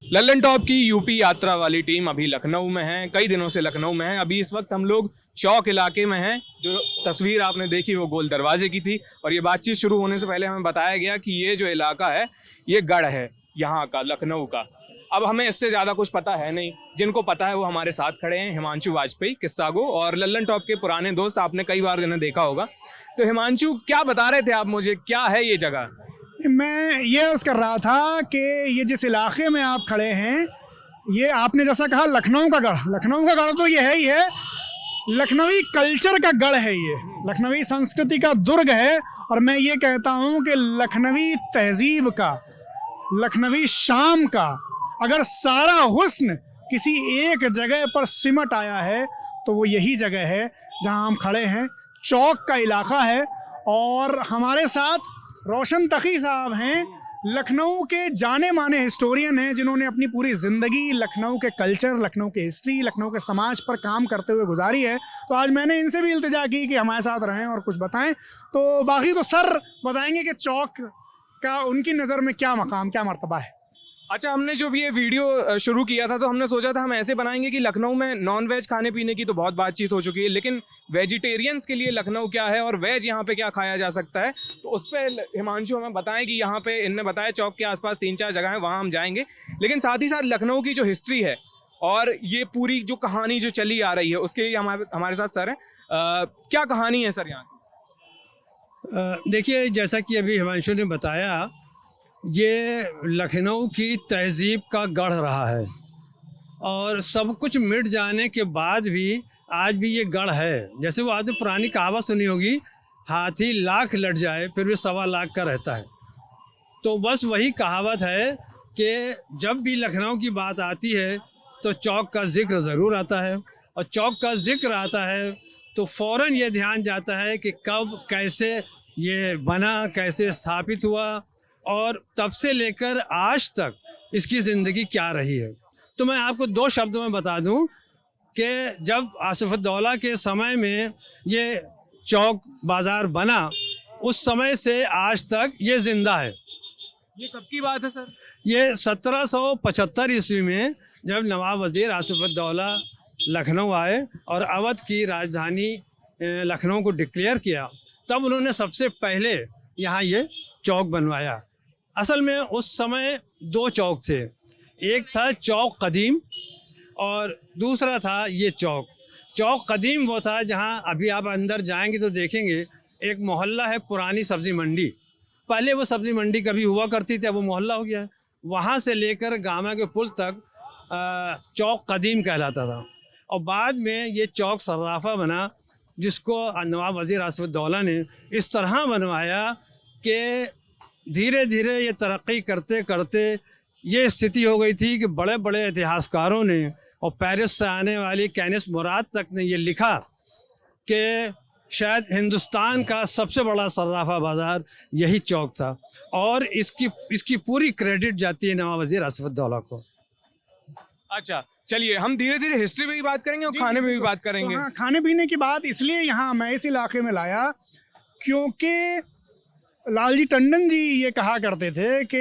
Lallan top की UP यात्रा वाली टीम अभी लखनऊ में है, कई दिनों से लखनऊ में है। अभी इस वक्त हम लोग चौक इलाके में हैं। जो तस्वीर आपने देखी वो गोल दरवाजे की थी और ये बातचीत शुरू होने से पहले हमें बताया गया कि ये जो इलाका है ये गढ़ है यहाँ का, लखनऊ का। अब हमें इससे ज़्यादा कुछ पता है नहीं, जिनको पता है वो हमारे साथ खड़े हैं। हिमांशु वाजपेयी, किस्सा गो और लल्लन टॉप के पुराने दोस्त, आपने कई बार इन्हें देखा होगा। तो हिमांशु, क्या बता रहे थे आप मुझे, क्या है ये जगह? मैं ये अर्ज़ कर रहा था कि ये जिस इलाके में आप खड़े हैं, ये आपने जैसा कहा लखनऊ का गढ़, लखनऊ का गढ़ तो ये है ही है। लखनवी कल्चर का गढ़ है ये, लखनवी संस्कृति का दुर्ग है। और मैं ये कहता हूँ कि लखनवी तहजीब का, लखनवी शाम का अगर सारा हुस्न किसी एक जगह पर सिमट आया है तो वो यही जगह है जहाँ हम खड़े हैं। चौक का इलाका है और हमारे साथ रोशन तकी साहब हैं, लखनऊ के जाने माने हिस्टोरियन हैं, जिन्होंने अपनी पूरी ज़िंदगी लखनऊ के कल्चर, लखनऊ के हिस्ट्री, लखनऊ के समाज पर काम करते हुए गुजारी है। तो आज मैंने इनसे भी इल्तिजा की कि हमारे साथ रहें और कुछ बताएं। तो बाकी तो सर बताएंगे कि चौक का उनकी नज़र में क्या मकाम, क्या मर्तबा है। अच्छा, हमने जो भी ये वीडियो शुरू किया था तो हमने सोचा था हम ऐसे बनाएंगे कि लखनऊ में नॉन वेज खाने पीने की तो बहुत बातचीत हो चुकी है, लेकिन वेजिटेरियंस के लिए लखनऊ क्या है और वेज यहाँ पे क्या खाया जा सकता है, तो उस पर हिमांशु हमें बताएं कि यहाँ पे इनने बताया चौक के आसपास 3-4 जगह हैं, वहाँ हम जाएंगे। लेकिन साथ ही साथ लखनऊ की जो हिस्ट्री है और ये पूरी जो कहानी जो चली आ रही है उसके लिए हमारे साथ सर हैं। क्या कहानी है सर यहाँ की? देखिए, जैसा कि अभी हिमांशु ने बताया, ये लखनऊ की तहज़ीब का गढ़ रहा है और सब कुछ मिट जाने के बाद भी आज भी ये गढ़ है। जैसे वो आपने पुरानी कहावत सुनी होगी, हाथी लाख लट जाए फिर भी 1.25 लाख का रहता है। तो बस वही कहावत है कि जब भी लखनऊ की बात आती है तो चौक का ज़िक्र ज़रूर आता है, और चौक का ज़िक्र आता है तो फ़ौरन ये ध्यान जाता है कि कब कैसे ये बना, कैसे स्थापित हुआ और तब से लेकर आज तक इसकी ज़िंदगी क्या रही है। तो मैं आपको 2 शब्दों में बता दूं कि जब आसिफ़ुद्दौला के समय में ये चौक बाज़ार बना, उस समय से आज तक ये ज़िंदा है। ये कब की बात है सर? ये 1775 ईस्वी में जब नवाब वज़ीर आसिफ़ुद्दौला लखनऊ आए और अवध की राजधानी लखनऊ को डिक्लेयर किया, तब उन्होंने सबसे पहले यहाँ ये चौक बनवाया। असल में उस समय 2 चौक थे, एक था चौक कदीम और दूसरा था ये चौक। चौक कदीम वो था जहाँ अभी आप अंदर जाएंगे तो देखेंगे एक मोहल्ला है, पुरानी सब्ज़ी मंडी। पहले वो सब्ज़ी मंडी कभी हुआ करती थी, अब वो मोहल्ला हो गया है। वहाँ से लेकर गामा के पुल तक चौक कदीम कहलाता था और बाद में ये चौक सर्राफा बना, जिसको नवाब वज़ीर आसिफ़ुद्दौला ने इस तरह बनवाया कि धीरे धीरे ये तरक्की करते करते ये स्थिति हो गई थी कि बड़े बड़े इतिहासकारों ने और पेरिस से आने वाली कैनिस मुराद तक ने ये लिखा कि शायद हिंदुस्तान का सबसे बड़ा सर्राफा बाज़ार यही चौक था, और इसकी पूरी क्रेडिट जाती है नवाब वज़ीर आसिफ़ुद्दौला को। अच्छा, चलिए हम धीरे धीरे हिस्ट्री में भी बात करेंगे और खाने में भी बात करेंगे। हाँ, खाने पीने की बात इसलिए यहाँ मैं इस इलाके में लाया क्योंकि लालजी टंडन जी ये कहा करते थे कि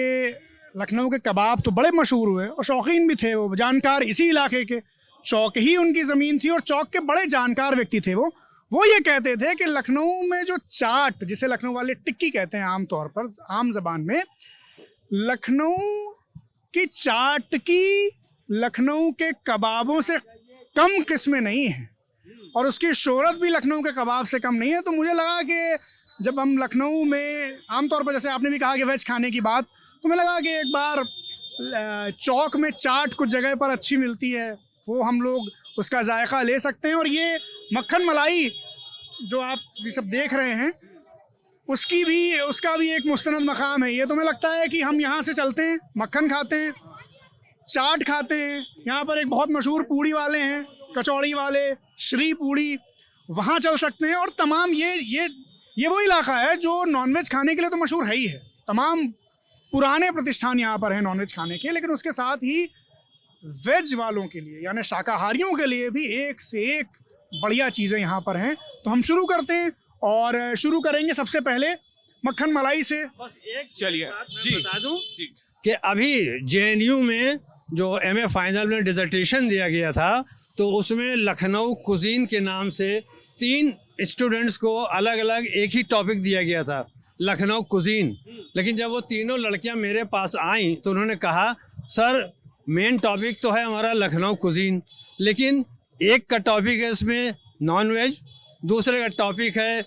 लखनऊ के कबाब तो बड़े मशहूर हुए और शौकीन भी थे वो, जानकार इसी इलाके के, चौक ही उनकी ज़मीन थी और चौक के बड़े जानकार व्यक्ति थे वो ये कहते थे कि लखनऊ में जो चाट, जिसे लखनऊ वाले टिक्की कहते हैं आम तौर पर, आम ज़बान में, लखनऊ की चाट की लखनऊ के कबाबों से कम किस्में नहीं हैं और उसकी शोहरत भी लखनऊ के कबाब से कम नहीं है। तो मुझे लगा कि जब हम लखनऊ में आमतौर पर, जैसे आपने भी कहा कि वेज खाने की बात, तो मुझे लगा कि एक बार चौक में चाट कुछ जगह पर अच्छी मिलती है, वो हम लोग उसका जायका ले सकते हैं। और ये मक्खन मलाई जो आप ये सब देख रहे हैं, उसका भी एक मुस्तनद मकाम है। ये तो मुझे लगता है कि हम यहाँ से चलते हैं, मक्खन खाते हैं, चाट खाते हैं। यहाँ पर एक बहुत मशहूर पूड़ी वाले हैं, कचौड़ी वाले, श्री पूड़ी, वहाँ चल सकते हैं। और तमाम ये वो इलाका है जो नॉनवेज खाने के लिए तो मशहूर है ही है। तमाम पुराने प्रतिष्ठान यहाँ पर हैं नॉनवेज खाने के, लेकिन उसके साथ ही वेज वालों के लिए यानी शाकाहारियों के लिए भी एक से एक बढ़िया चीज़ें यहाँ पर हैं। तो हम शुरू करते हैं और शुरू करेंगे सबसे पहले मक्खन मलाई से। बस एक चलिए बात मैं जी बता दूं जी कि अभी जेएनयू में जो एमए फाइनल में डिसर्टेशन दिया गया था, तो उसमें लखनऊ कुजीन के नाम से 3 स्टूडेंट्स को अलग अलग एक ही टॉपिक दिया गया था, लखनऊ कुजीन। लेकिन जब वो तीनों लड़कियां मेरे पास आईं तो उन्होंने कहा, सर मेन टॉपिक तो है हमारा लखनऊ कुजीन, लेकिन एक का टॉपिक है इसमें नॉन वेज, दूसरे का टॉपिक है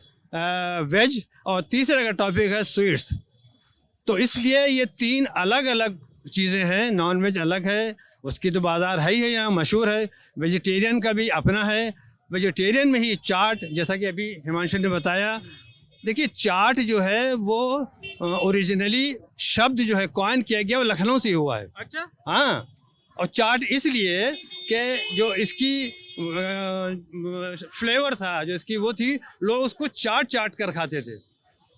वेज, और तीसरे का टॉपिक है स्वीट्स। तो इसलिए ये 3 अलग अलग चीज़ें हैं। नॉन वेज अलग है, उसकी तो बाज़ार है ही है, यहाँ मशहूर है। वेजिटेरियन का भी अपना है। वेजिटेरियन में ही चाट, जैसा कि अभी हिमांशु ने बताया, देखिए चाट जो है वो ओरिजिनली शब्द जो है कॉइन किया गया वो लखनऊ से हुआ है। अच्छा हाँ, और चाट इसलिए कि जो इसकी फ्लेवर था, जो इसकी वो थी, लोग उसको चाट चाट कर खाते थे।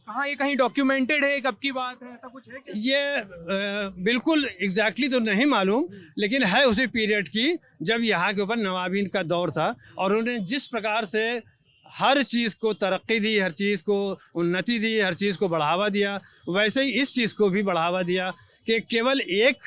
कहाँ ये कहीं डॉक्यूमेंटेड है, कब की बात है, ऐसा कुछ है क्या? ये बिल्कुल एग्जैक्टली तो नहीं मालूम, लेकिन है उसी पीरियड की जब यहाँ के ऊपर नवाबीन का दौर था, और उन्होंने जिस प्रकार से हर चीज़ को तरक्की दी, हर चीज़ को उन्नति दी, हर चीज़ को बढ़ावा दिया, वैसे ही इस चीज़ को भी बढ़ावा दिया कि केवल एक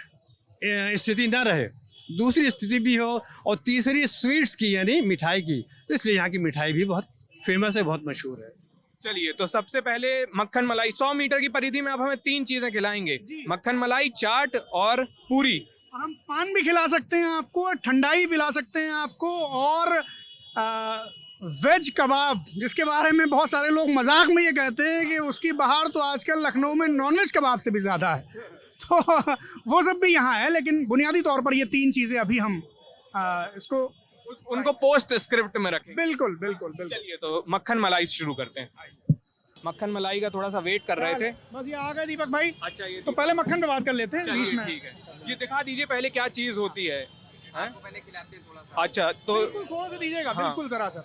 स्थिति ना रहे, दूसरी स्थिति भी हो, और तीसरी स्वीट्स की यानी मिठाई की। तो इसलिए यहाँ की मिठाई भी बहुत फेमस है, बहुत मशहूर है। चलिए, तो सबसे पहले मक्खन मलाई 100 मीटर की परिधि में आप हमें 3 चीजें खिलाएंगे, मक्खन मलाई, चाट और पूरी। और हम पान भी खिला सकते हैं आपको, ठंडाई पिला सकते हैं आपको, और वेज कबाब, जिसके बारे में बहुत सारे लोग मजाक में ये कहते हैं कि उसकी बहार तो आजकल लखनऊ में नॉनवेज कबाब से भी ज़्यादा है, तो वो सब भी यहाँ है। लेकिन बुनियादी तौर पर ये 3 चीज़ें अभी हम इसको उनको पोस्ट स्क्रिप्ट में रखें। बिल्कुल बिल्कुल बिल्कुल। चलिए, तो मक्खन मलाई से शुरू करते हैं। मक्खन मलाई का थोड़ा सा वेट कर रहे थे। बस ये आ गए दीपक भाई। अच्छा, ये तो पहले मक्खन पे बात कर लेते हैं बीच चलिए, में। ठीक है, ये दिखा दीजिए पहले क्या चीज होती है। हैं? पहले खिलाते हैं थोड़ा सा। अच्छा, तो बिल्कुल थोड़ा सा दीजिएगा। हाँ। बिल्कुल जरा सा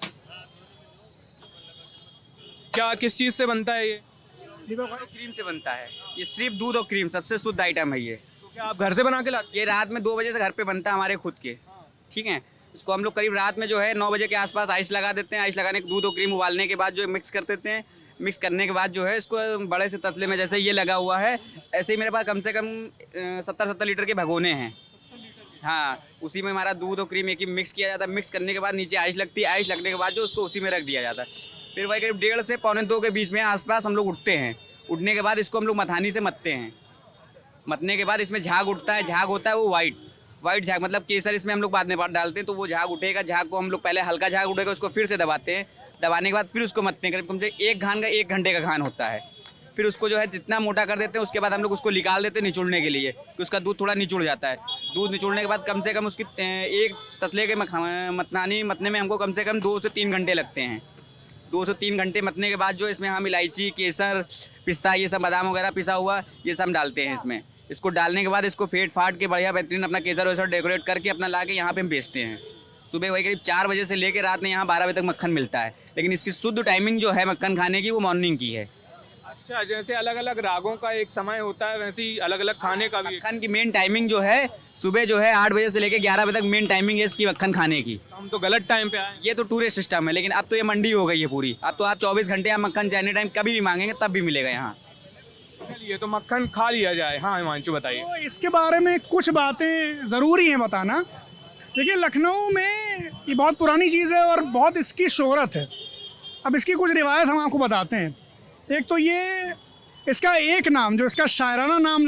क्या किस चीज से बनता है ये? दीपक भाई। क्रीम से बनता है ये, सिर्फ दूध और क्रीम, सबसे शुद्ध आइटम है ये। तो क्या आप घर से बना के लाते? ये रात में 2 बजे से घर पे बनता है हमारे खुद के, ठीक है। इसको हम लोग करीब रात में जो है 9 बजे के आसपास आइस लगा देते हैं। आइस लगाने के दूध और क्रीम उबालने के बाद जो मिक्स कर देते हैं। मिक्स करने के बाद जो है इसको बड़े से तसले में, जैसे ये लगा हुआ है, ऐसे ही मेरे पास कम से कम 70 लीटर के भगोने हैं। हाँ, उसी में हमारा दूध और क्रीम एक ही मिक्स किया जाता है। मिक्स करने के बाद नीचे आइस लगती है। आइस लगने के बाद जो उसको उसी में रख दिया जाता है। फिर वही करीब 1.5 से 1.25 के बीच में आसपास हम लोग उठते हैं। उठने के बाद इसको हम लोग मथानी से मथते हैं। मथने के बाद इसमें झाग उठता है। झाग होता है वो वाइट झाग, मतलब केसर इसमें हम लोग बाद में डालते हैं, तो वो झाग उठेगा। झाग को हम लोग पहले हल्का झाग उठेगा, उसको फिर से दबाते हैं। दबाने के बाद फिर उसको मथते हैं। करीब कम से एक घान का 1 घंटे का घान होता है। फिर उसको जो है जितना मोटा कर देते हैं, उसके बाद हम लोग उसको निकाल देते हैं निचोड़ने के लिए, कि उसका दूध थोड़ा निचुड़ जाता है। दूध निचोड़ने के बाद कम से कम उसकी एक तसले के मथने में हमको कम से कम 2 से 3 घंटे लगते हैं। 2 से 3 घंटे मथने के बाद जो इसमें हम इलायची, केसर, पिस्ता, ये सब बादाम वगैरह पिसा हुआ, ये सब डालते हैं इसमें। इसको डालने के बाद इसको फेंट फाट के बढ़िया बेहतरीन अपना केसर वेसर डेकोरेट करके अपना ला के यहाँ पे हम बेचते हैं। सुबह वही करीब 4 बजे से लेकर रात में यहाँ 12 बजे तक मक्खन मिलता है। लेकिन इसकी शुद्ध टाइमिंग जो है मक्खन खाने की, वो मॉर्निंग की है। अच्छा, जैसे अलग अलग रागों का एक समय होता है, वैसे ही अलग अलग खाने का भी। मक्खन की मेन टाइमिंग जो है सुबह जो है 8 बजे से लेकर 11 बजे तक मेन टाइमिंग है इसकी मक्खन खाने की। हम तो गलत टाइम पे आए। ये तो टूरिस्ट सिस्टम है, लेकिन अब तो ये मंडी हो गई है पूरी। अब तो आप 24 घंटे यहाँ मक्खन एनी टाइम कभी भी मांगेंगे तब भी मिलेगा यहाँ। चलिए, तो मक्खन खा लिया जाए। हाँ हिमांशु, बताइए। तो इसके बारे में कुछ बातें ज़रूरी हैं बताना। देखिए, लखनऊ में ये बहुत पुरानी चीज़ है और बहुत इसकी शोहरत है। अब इसकी कुछ रिवायत हम आपको बताते हैं। एक तो ये, इसका एक नाम, जो इसका शायराना नाम,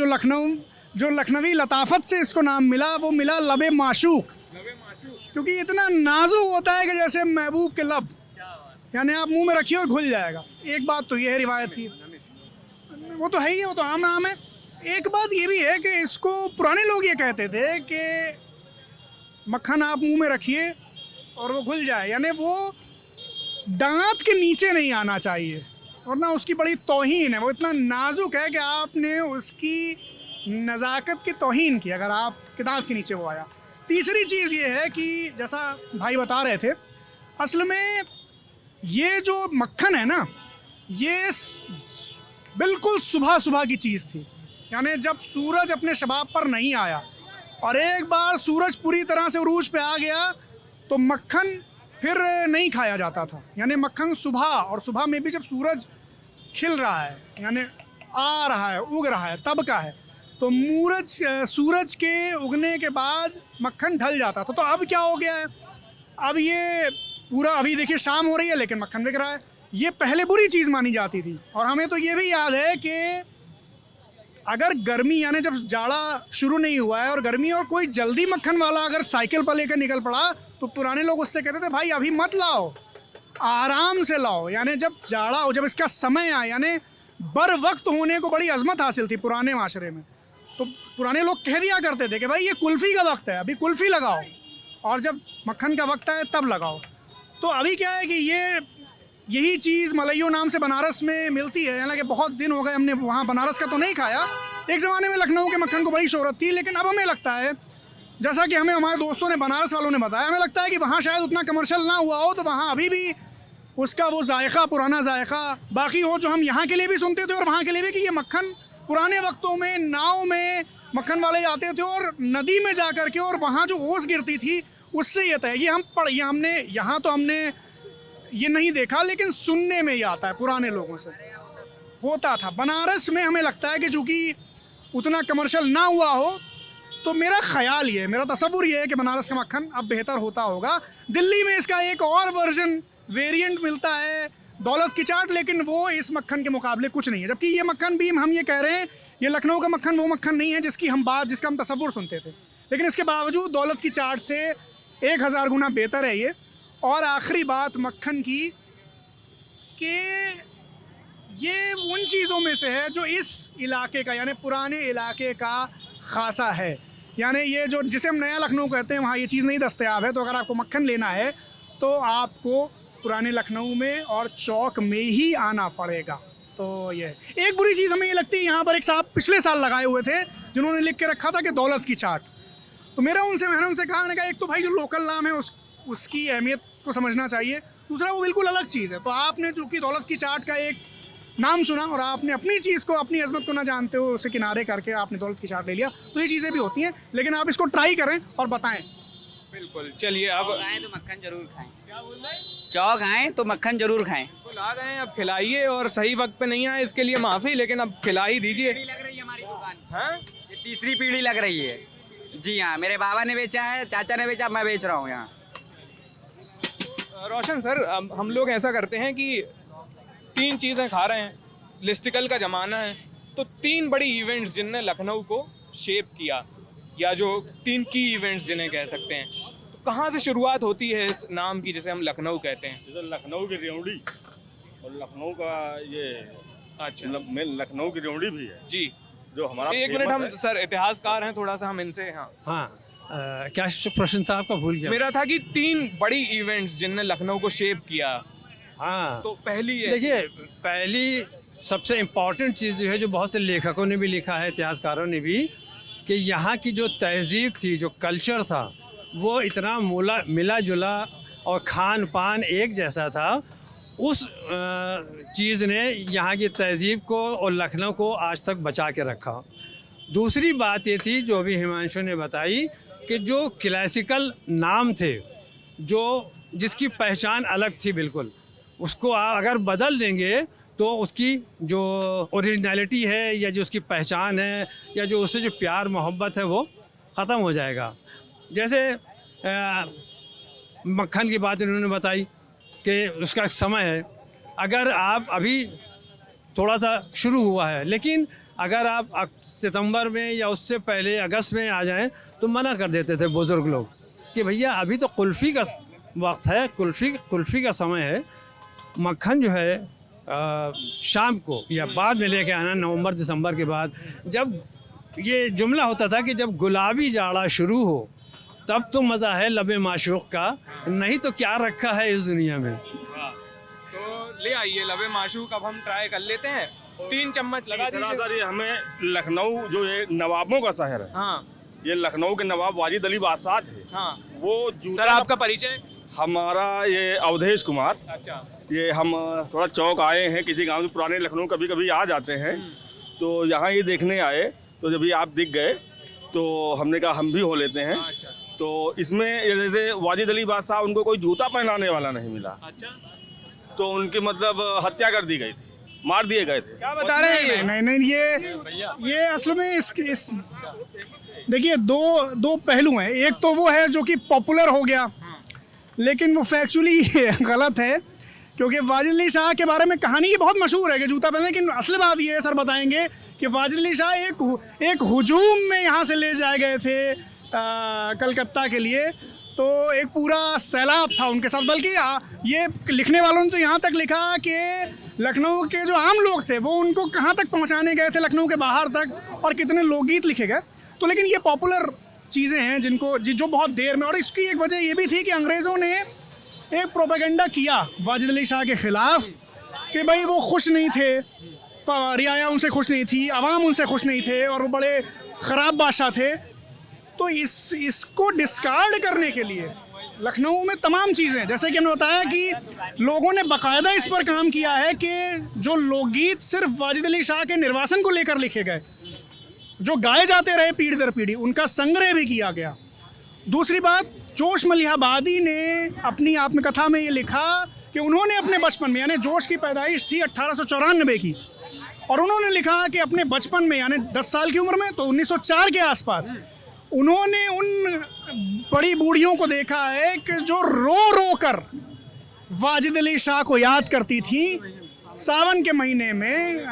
जो लखनवी लताफत से इसको नाम मिला, वो मिला लबे माशूक। क्योंकि इतना नाजुक होता है कि जैसे महबूब के लब, यानी आप मुंह में रखिए और घुल जाएगा। एक बात तो ये है रिवायत की, वो तो है ही, वो तो आम नाम है। एक बात ये भी है कि इसको पुराने लोग ये कहते थे कि मक्खन आप मुंह में रखिए और वो घुल जाए, यानी वो दांत के नीचे नहीं आना चाहिए, वरना उसकी बड़ी तौहीन है। वो इतना नाजुक है कि आपने उसकी नज़ाकत की तौहीन की अगर आपके दांत के नीचे वो आया। तीसरी चीज़ ये है कि जैसा भाई बता रहे थे, असल में ये जो मक्खन है ना, ये बिल्कुल सुबह सुबह की चीज़ थी। यानी जब सूरज अपने शबाब पर नहीं आया और एक बार सूरज पूरी तरह से उरूज पे आ गया, तो मक्खन फिर नहीं खाया जाता था। यानी मक्खन सुबह, और सुबह में भी जब सूरज खिल रहा है, यानी आ रहा है, उग रहा है, तब का है। तो सूरज के उगने के बाद मक्खन ढल जाता था। तो अब क्या हो गया है, अब ये पूरा, अभी देखिए शाम हो रही है लेकिन मक्खन बिक रहा है। ये पहले बुरी चीज़ मानी जाती थी। और हमें तो ये भी याद है कि अगर गर्मी, यानी जब जाड़ा शुरू नहीं हुआ है और गर्मी, और कोई जल्दी मक्खन वाला अगर साइकिल पर लेकर निकल पड़ा तो पुराने लोग उससे कहते थे भाई अभी मत लाओ, आराम से लाओ। यानी जब जाड़ा हो, जब इसका समय आए, यानी बर वक्त होने को बड़ी अजमत हासिल थी पुराने माशरे में। तो पुराने लोग कह दिया करते थे कि भाई ये कुल्फ़ी का वक्त है, अभी कुल्फ़ी लगाओ, और जब मक्खन का वक्त आए तब लगाओ। तो अभी क्या है कि यही चीज़ मलइयो नाम से बनारस में मिलती है। हालांकि बहुत दिन हो गए हमने वहाँ बनारस का तो नहीं खाया। एक ज़माने में लखनऊ के मक्खन को बड़ी शोहरत थी, लेकिन अब हमें लगता है, जैसा कि हमें हमारे दोस्तों ने, बनारस वालों ने बताया, हमें लगता है कि वहाँ शायद उतना कमर्शियल ना हुआ हो, तो वहाँ अभी भी उसका वो जायका, पुराना जायका बाकी हो, जो हम यहाँ के लिए भी सुनते थे और वहाँ के लिए भी, कि ये मक्खन पुराने वक्तों में नाव में मक्खन वाले जाते थे और नदी में जा कर के, और वहाँ जो ओस गिरती थी उससे ये तय, ये हमने यहाँ तो हमने ये नहीं देखा, लेकिन सुनने में ही आता है, पुराने लोगों से होता था। बनारस में हमें लगता है कि चूँकि उतना कमर्शियल ना हुआ हो, तो मेरा ख्याल ये है, मेरा तसव्वुर ये है कि बनारस का मक्खन अब बेहतर होता होगा। दिल्ली में इसका एक और वर्जन, वेरिएंट मिलता है, दौलत की चाट, लेकिन वो इस मक्खन के मुकाबले कुछ नहीं है। जबकि ये मक्खन भी हम ये कह रहे हैं, ये लखनऊ का मक्खन वो मक्खन नहीं है जिसका हम तसव्वुर सुनते थे, लेकिन इसके बावजूद दौलत की चाट से 1000 गुना बेहतर है ये। और आखिरी बात मक्खन की, कि ये उन चीज़ों में से है जो इस इलाके का, यानी पुराने इलाके का खासा है। यानी ये जो, जिसे हम नया लखनऊ कहते हैं, वहाँ ये चीज़ नहीं दस्तयाब है। तो अगर आपको मक्खन लेना है तो आपको पुराने लखनऊ में और चौक में ही आना पड़ेगा। तो ये एक बुरी चीज़ हमें ये लगती है, यहाँ पर एक साहब पिछले साल लगाए हुए थे जिन्होंने लिख के रखा था कि दौलत की चाट। तो मैंने उनसे कहा, मैंने कहा एक तो भाई जो लोकल नाम है उसकी अहमियत को समझना चाहिए, दूसरा वो बिल्कुल अलग चीज़ है। तो आपने चूँकि दौलत की चाट का एक नाम सुना और आपने अपनी चीज़ को, अपनी अजमत को ना जानते हो, उसे किनारे करके आपने दौलत की चाट ले लिया, तो ये चीज़ें भी होती हैं। लेकिन आप इसको ट्राई करें और बताएं। बिल्कुल, चलिए अब आए तो मक्खन जरूर खाएं। क्या बोल रहे हैं? चौक आए तो मक्खन जरूर खाएं। बिल्कुल आ गए हैं, अब खिलाइए, और सही वक्त पे नहीं आए इसके लिए माफ़ी, लेकिन अब खिला ही दीजिए। पीढ़ी लग रही है हमारी दुकान, हाँ, ये तीसरी पीढ़ी लग रही है। जी हाँ, मेरे बाबा ने बेचा है, चाचा ने बेचा, मैं बेच रहा हूँ यहाँ। रोशन सर, अब हम लोग ऐसा करते हैं कि 3 चीज़ें खा रहे हैं, लिस्टिकल का ज़माना है, तो 3 बड़ी इवेंट्स जिनने लखनऊ को शेप किया, या जो 3 की इवेंट्स जिन्हें कह सकते हैं, तो कहाँ से शुरुआत होती है इस नाम की जिसे हम लखनऊ कहते हैं? जैसे लखनऊ की रेवड़ी और लखनऊ का ये, अच्छा, मतलब मेन लखनऊ की रेवड़ी भी है जी। जो हमारा एक मिनट, फेमस हम है। सर इतिहासकार हैं, थोड़ा सा हम इनसे, हाँ, हाँ, क्या प्रश्न था आपका, भूल गया। मेरा था कि 3 बड़ी इवेंट्स जिनने लखनऊ को शेप किया। हाँ, तो पहली है, देखिए, पहली सबसे इम्पॉर्टेंट चीज़ जो है, जो बहुत से लेखकों ने भी लिखा है, इतिहासकारों ने भी, कि यहाँ की जो तहजीब थी, जो कल्चर था, वो इतना मिला जुला और खान पान एक जैसा था। उस चीज़ ने यहाँ की तहजीब को और लखनऊ को आज तक बचा के रखा। दूसरी बात ये थी, जो अभी हिमांशु ने बताई, कि जो क्लासिकल नाम थे, जिसकी पहचान अलग थी बिल्कुल, उसको अगर बदल देंगे तो उसकी जो ओरिजिनलिटी है, या जो उसकी पहचान है, या जो उससे जो प्यार मोहब्बत है, वो ख़त्म हो जाएगा। जैसे मक्खन की बात इन्होंने बताई कि उसका एक समय है। अगर आप अभी थोड़ा सा शुरू हुआ है, लेकिन अगर आप सितंबर में या उससे पहले अगस्त में आ जाएं तो मना कर देते थे बुज़ुर्ग लोग कि भैया अभी तो कुल्फ़ी का वक्त है, कुल्फ़ी का समय है। मक्खन जो है शाम को या बाद में लेके आना, नवंबर दिसंबर के बाद। जब ये जुमला होता था कि जब गुलाबी जाड़ा शुरू हो तब तो मज़ा है लबे माशूक़ का, नहीं तो क्या रखा है इस दुनिया में। तो ले आइए लबे माशूक़, अब हम ट्राई कर लेते हैं। 3 चम्मच लगा दीजिए। ये हमें लखनऊ जो ये नवाबों का शहर है, हाँ, ये लखनऊ के नवाब वाजिद अली बादशाह थे। हाँ, वो सर आपका परिचय? हमारा ये अवधेश कुमार। अच्छा, ये हम थोड़ा चौक आए हैं, किसी गांव में पुराने लखनऊ कभी कभी आ जाते हैं, तो यहाँ ये देखने आए, तो जब ये आप दिख गए तो हमने कहा हम भी हो लेते हैं। अच्छा, तो इसमें जैसे वाजिद अली बादशाह, उनको कोई जूता पहनाने वाला नहीं मिला, अच्छा, तो उनकी मतलब हत्या कर दी गई थी। मार दिए गए थे। क्या बता रहे हैं ये? नहीं नहीं, ये असल में इस देखिए दो पहलू हैं। एक तो वो है जो कि पॉपुलर हो गया, लेकिन वो फैक्चुअली गलत है, क्योंकि वाजिद अली शाह के बारे में कहानी ये बहुत मशहूर है कि जूता पहने, लेकिन असल बात ये है, सर बताएंगे कि वाजिद अली शाह एक हुजूम में यहाँ से ले जाए गए थे कलकत्ता के लिए, तो एक पूरा सैलाब था उनके साथ। बल्कि ये लिखने वालों ने तो यहाँ तक लिखा कि लखनऊ के जो आम लोग थे वो उनको कहाँ तक पहुँचाने गए थे, लखनऊ के बाहर तक, और कितने लोकगीत लिखे गए। तो लेकिन ये पॉपुलर चीज़ें हैं जो बहुत देर में, और इसकी एक वजह ये भी थी कि अंग्रेज़ों ने एक प्रोपेगेंडा किया वाजिद अली शाह के ख़िलाफ़ कि भाई वो खुश नहीं थे, रियाया उनसे खुश नहीं थी, आवाम उनसे खुश नहीं थे, और वो बड़े ख़राब बादशाह थे। तो इसको डिस्कार्ड करने के लिए लखनऊ में तमाम चीज़ें, जैसे कि हमने बताया कि लोगों ने बाकायदा इस पर काम किया है कि जो लोकगीत सिर्फ वाजिद अली शाह के निर्वासन को लेकर लिखे गए, जो गाए जाते रहे पीढ़ी दर पीढ़ी, उनका संग्रह भी किया गया। दूसरी बात, जोश मलिहाबादी ने अपनी आत्मकथा में ये लिखा कि उन्होंने अपने बचपन में, यानी जोश की पैदाइश थी 1894 की, और उन्होंने लिखा कि अपने बचपन में, यानी 10 साल की उम्र में, तो 1904 के आसपास उन्होंने उन बड़ी बूढ़ियों को देखा है कि जो रो रो कर वाजिद अली शाह को याद करती थी सावन के महीने में,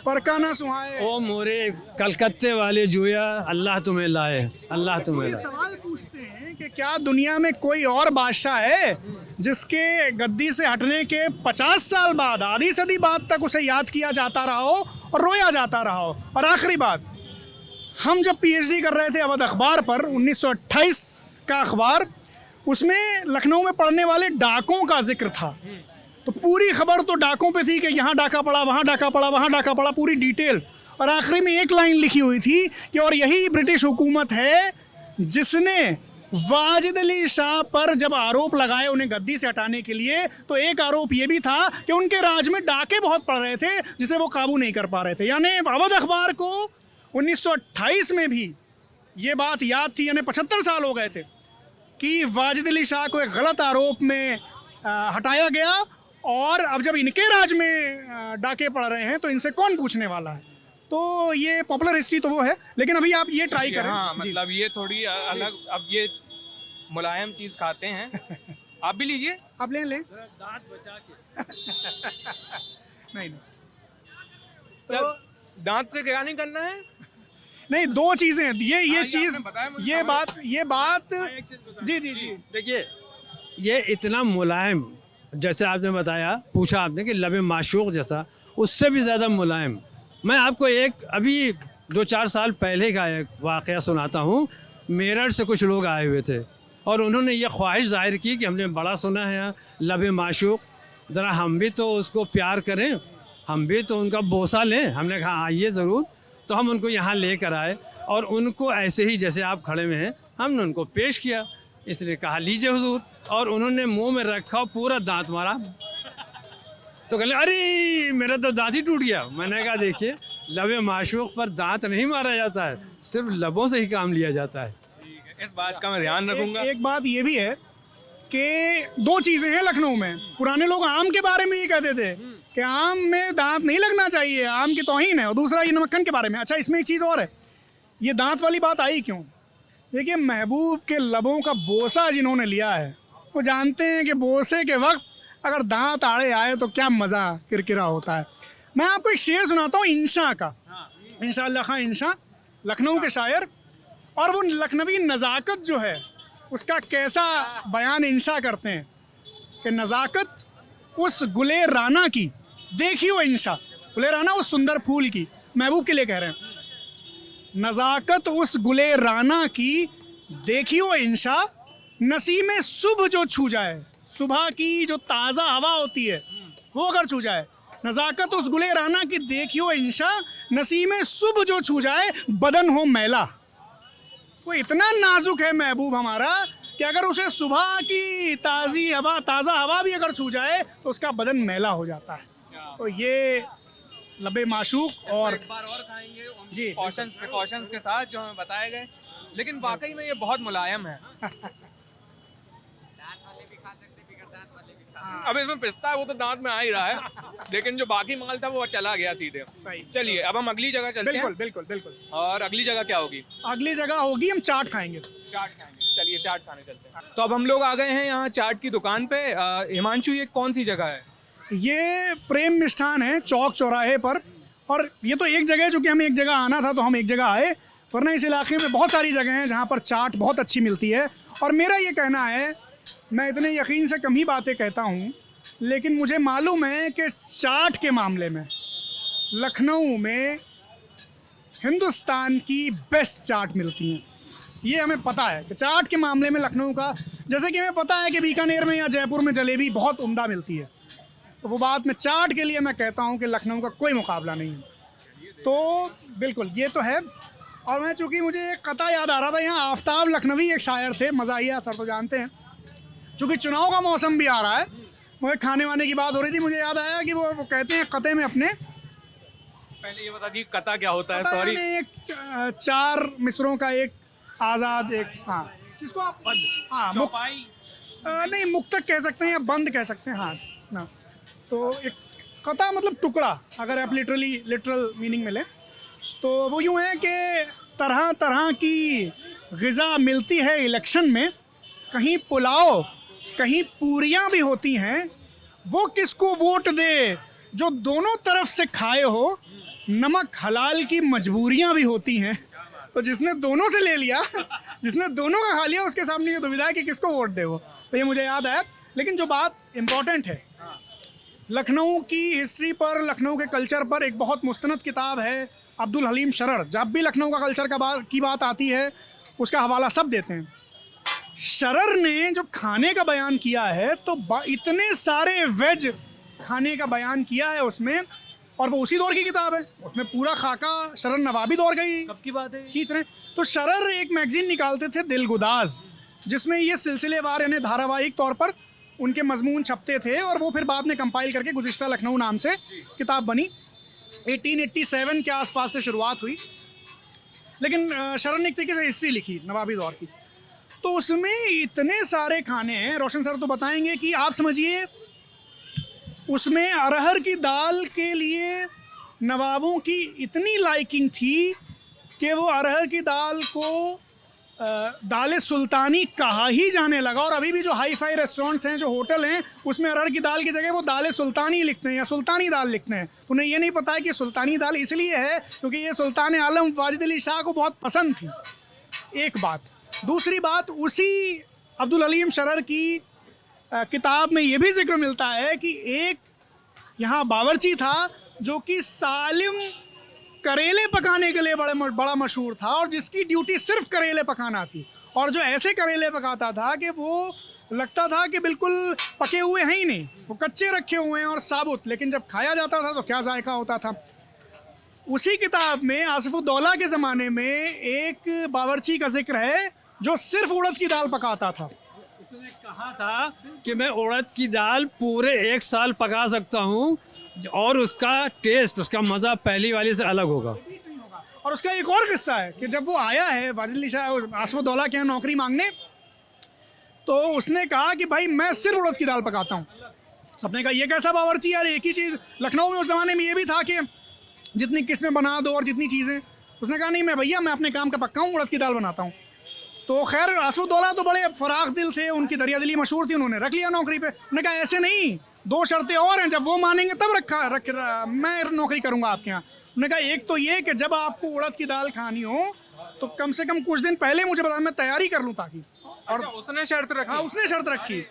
परकाना सुहाए, ओ मोरे कलकत्ते वाले जुया, अल्लाह तुम्हें लाए, अल्लाह तुम्हें ये लाए। सवाल पूछते हैं कि क्या दुनिया में कोई और बादशाह है जिसके गद्दी से हटने के 50 साल बाद, आधी सदी बाद तक उसे याद किया जाता रहा हो और रोया जाता रहा हो। और आखिरी बात, हम जब पीएचडी कर रहे थे अवध अखबार पर, 1928 का अखबार, उसमें लखनऊ में पढ़ने वाले डाकों का जिक्र था। तो पूरी खबर तो डाकों पे थी कि यहाँ डाका पड़ा, वहाँ डाका पड़ा, वहाँ डाका पड़ा, पूरी डिटेल। और आखिरी में एक लाइन लिखी हुई थी कि और यही ब्रिटिश हुकूमत है जिसने वाजिद अली शाह पर जब आरोप लगाए उन्हें गद्दी से हटाने के लिए, तो एक आरोप ये भी था कि उनके राज में डाके बहुत पड़ रहे थे जिसे वो काबू नहीं कर पा रहे थे। यानी अवध अखबार को 1928 में भी ये बात याद थी, यानी 75 साल हो गए थे कि वाजिद अली शाह को एक गलत आरोप में हटाया गया, और अब जब इनके राज में डाके पड़ रहे हैं तो इनसे कौन पूछने वाला है। तो ये पॉपुलर हिस्ट्री तो वो है, लेकिन अभी आप ये ट्राई करें। हाँ, जी। मतलब ये थोड़ी अलग, अब ये मुलायम चीज़ खाते हैं। आप भी लीजिए। आप लें दांत बचा के। नहीं तो दांत से क्या नहीं करना है? नहीं, दो चीज़ें ये ये चीज़, आपने बताया मुझे, ये बात जी जी जी देखिए, ये इतना मुलायम, जैसे आपने बताया, पूछा आपने कि लबे माशूक जैसा, उससे भी ज़्यादा मुलायम। मैं आपको एक अभी 2-4 साल पहले का एक वाक़या सुनाता हूँ। मेरठ से कुछ लोग आए हुए थे और उन्होंने ये ख्वाहिश ज़ाहिर की कि हमने बड़ा सुना है लबे माशूक, ज़रा हम भी तो उसको प्यार करें, हम भी तो उनका बोसा लें। हमने कहा आइए ज़रूर। तो हम उनको यहाँ लेकर आए और उनको ऐसे ही जैसे आप खड़े में हैं हमने उनको पेश किया। इसने कहा लीजिए हुजूर, और उन्होंने मुंह में रखा और पूरा दांत मारा। तो कहले अरे मेरा तो दांत ही टूट गया। मैंने कहा देखिए, लबे माशूक पर दांत नहीं मारा जाता है, सिर्फ लबों से ही काम लिया जाता है। इस बात का मैं ध्यान रखूंगा। एक बात ये भी है कि दो चीज़ें हैं लखनऊ में। पुराने लोग आम के बारे में ये कहते थे कि आम में दांत नहीं लगना चाहिए, आम की तौहीन है। और दूसरा ये नमक्कन के बारे में। अच्छा, इसमें एक चीज़ और है, ये दांत वाली बात आई क्यों? देखिए, महबूब के लबों का बोसा जिन्होंने लिया है वो जानते हैं कि बोसे के वक्त अगर दांत आड़े आए तो क्या मज़ा किरकिरा होता है। मैं आपको एक शेर सुनाता हूँ इंशा का। इंशाअल्लाह खां इंशा, लखनऊ के शायर, और वो लखनवी नज़ाकत जो है उसका कैसा बयान इंशा करते हैं कि नज़ाकत उस गुले राना की, देखियो इंशा, गुले राना उस सुंदर फूल की, महबूब के लिए कह रहे हैं। नज़ाकत उस गुले राना की देखियो इंशा, नसीमे सुबह जो छू जाए, सुबह की जो ताज़ा हवा होती है वो अगर छू जाए। नज़ाकत उस गुले राना की देखियो इंशा, नसीमे सुबह जो छू जाए, बदन हो मैला। वो इतना नाजुक है महबूब हमारा कि अगर उसे सुबह की ताज़ा हवा भी अगर छू जाए तो उसका बदन मैला हो जाता है। तो ये लबे माशूक और एक बार और खाएंगे जी, प्रिकॉशंस के साथ जो हमें बताए गए, लेकिन वाकई में ये बहुत मुलायम है। अब इसमें पिस्ता है वो तो दांत में आ ही रहा है, लेकिन जो बाकी माल था वो चला गया सीधे। सही। चलिए अब हम अगली जगह चलते बिल्कुल हैं। बिल्कुल बिल्कुल। और अगली जगह क्या होगी? अगली जगह होगी हम चाट खाएंगे। चाट खाएंगे, चलिए चाट खाने चलते हैं। तो अब हम लोग आ गए हैं यहाँ चाट की दुकान पे। हिमांशु, ये कौन सी जगह है? ये प्रेम मिष्ठान है चौक चौराहे पर, और ये तो एक जगह है, चूँकि हमें एक जगह आना था तो हम एक जगह आए, वरना इस इलाके में बहुत सारी जगह हैं जहाँ पर चाट बहुत अच्छी मिलती है। और मेरा ये कहना है, मैं इतने यकीन से कम ही बातें कहता हूँ, लेकिन मुझे मालूम है कि चाट के मामले में लखनऊ में हिंदुस्तान की बेस्ट चाट मिलती हैं। ये हमें पता है कि चाट के मामले में लखनऊ का, जैसे कि हमें पता है कि बीकानेर में या जयपुर में जलेबी बहुत उम्दा मिलती है, तो वो बात में चाट के लिए मैं कहता हूँ कि लखनऊ का कोई मुकाबला नहीं है। तो बिल्कुल ये तो है। और मैं, चूँकि मुझे एक कथा याद आ रहा था, यहाँ आफ्ताब लखनवी एक शायर थे, मज़ाहिया सर तो जानते हैं, चूँकि चुनाव का मौसम भी आ रहा है, मुझे खाने वाने की बात हो रही थी, मुझे याद आया कि वो कहते हैं कते में अपने, पहले ये बता दी कथा क्या होता है? पता सॉरी। नहीं, एक चार मिसरों का एक आज़ाद, एक, हाँ जिसको आप, हाँ चौपाई। नहीं मुक्तक कह सकते हैं या बंद कह सकते हैं, हाँ ना। तो एक कथा मतलब टुकड़ा, अगर आप लिटरल मीनिंग में लें तो वो यूँ है कि तरह तरह की ग़िज़ा मिलती है इलेक्शन में, कहीं पुलाव कहीं पूरियाँ भी होती हैं, वो किसको वोट दे जो दोनों तरफ से खाए हो, नमक हलाल की मजबूरियाँ भी होती हैं। तो जिसने दोनों से ले लिया, जिसने दोनों का खा लिया, उसके सामने ये दुविधा है कि किसको वोट दे वो। तो ये मुझे याद आया। लेकिन जो बात इम्पॉर्टेंट है, लखनऊ की हिस्ट्री पर, लखनऊ के कल्चर पर एक बहुत मुस्तनद किताब है अब्दुल हलीम शरर। जब भी लखनऊ का कल्चर की बात आती है, उसका हवाला सब देते हैं। शरर ने जब खाने का बयान किया है तो इतने सारे वेज खाने का बयान किया है उसमें, और वो उसी दौर की किताब है, उसमें पूरा खाका शरर नवाबी दौर का ही कब की बात है? खींच रहे हैं। तो शरर एक मैगजीन निकालते थे दिलगुदाज, जिसमें ये सिलसिलेवार यानी धारावाहिक तौर पर उनके मजमून छपते थे, और वो फिर बाद में कंपाइल करके गुज़िश्ता लखनऊ नाम से किताब बनी। 1887 के आसपास से शुरुआत हुई, लेकिन शरर ने एक तरीके से हिस्ट्री लिखी नवाबी दौर की। तो उसमें इतने सारे खाने हैं, रोशन सर तो बताएंगे, कि आप समझिए उसमें अरहर की दाल के लिए नवाबों की इतनी लाइकिंग थी कि वो अरहर की दाल को दाल सुल्तानी कहा ही जाने लगा। और अभी भी जो हाई फाई रेस्टोरेंट्स हैं, जो होटल हैं, उसमें अरहर की दाल की जगह वो दाल सुल्तानी लिखते हैं या सुल्तानी दाल लिखते हैं। उन्हें ये नहीं पता है कि सुल्तानी दाल इसलिए है क्योंकि ये सुल्तान आलम वाजिद अली शाह को बहुत पसंद थी। एक बात। दूसरी बात, उसी अब्दुल हलीम शरर की किताब में ये भी जिक्र मिलता है कि एक यहाँ बावर्ची था जो कि सालिम करेले पकाने के लिए बड़ा मशहूर था, और जिसकी ड्यूटी सिर्फ करेले पकाना थी, और जो ऐसे करेले पकाता था कि वो लगता था कि बिल्कुल पके हुए हैं ही नहीं, वो कच्चे रखे हुए हैं और साबुत, लेकिन जब खाया जाता था तो क्या जायका होता था। उसी किताब में आसिफुद्दौला के ज़माने में एक बावर्ची का जिक्र है जो सिर्फ उड़द की दाल पकाता था। उसने कहा था कि मैं उड़द की दाल पूरे 1 साल पका सकता हूँ, और उसका टेस्ट, उसका मज़ा पहली वाली से अलग होगा। और उसका एक और किस्सा है कि जब वो आया है वाजिद अली शाह आसिफुद्दौला के यहाँ नौकरी मांगने, तो उसने कहा कि भाई मैं सिर्फ उड़द की दाल पकाता हूँ। सबने कहा ये कैसा बावर्ची यार, एक ही चीज़। लखनऊ में उस ज़माने में ये भी था कि जितनी किस्में बना दो और जितनी चीज़ें। उसने कहा नहीं मैं भैया, मैं अपने काम का पक्का हूँ, उड़द की दाल बनाता हूँ। तो खैर आसिफुद्दौला तो बड़े फराख दिल थे, उनकी दरिया दिली मशहूर थी, उन्होंने रख लिया नौकरी पे। उन्होंने कहा ऐसे नहीं, 2 शर्तें और हैं, जब वो मानेंगे तब मैं नौकरी करूँगा आपके यहाँ। उन्होंने कहा एक तो ये कि जब आपको उड़द की दाल खानी हो तो कम से कम कुछ दिन पहले मुझे बता, मैं तैयारी कर लूँ ताकि। और उसने शर्त रखी? हाँ, उसने शर्त रखी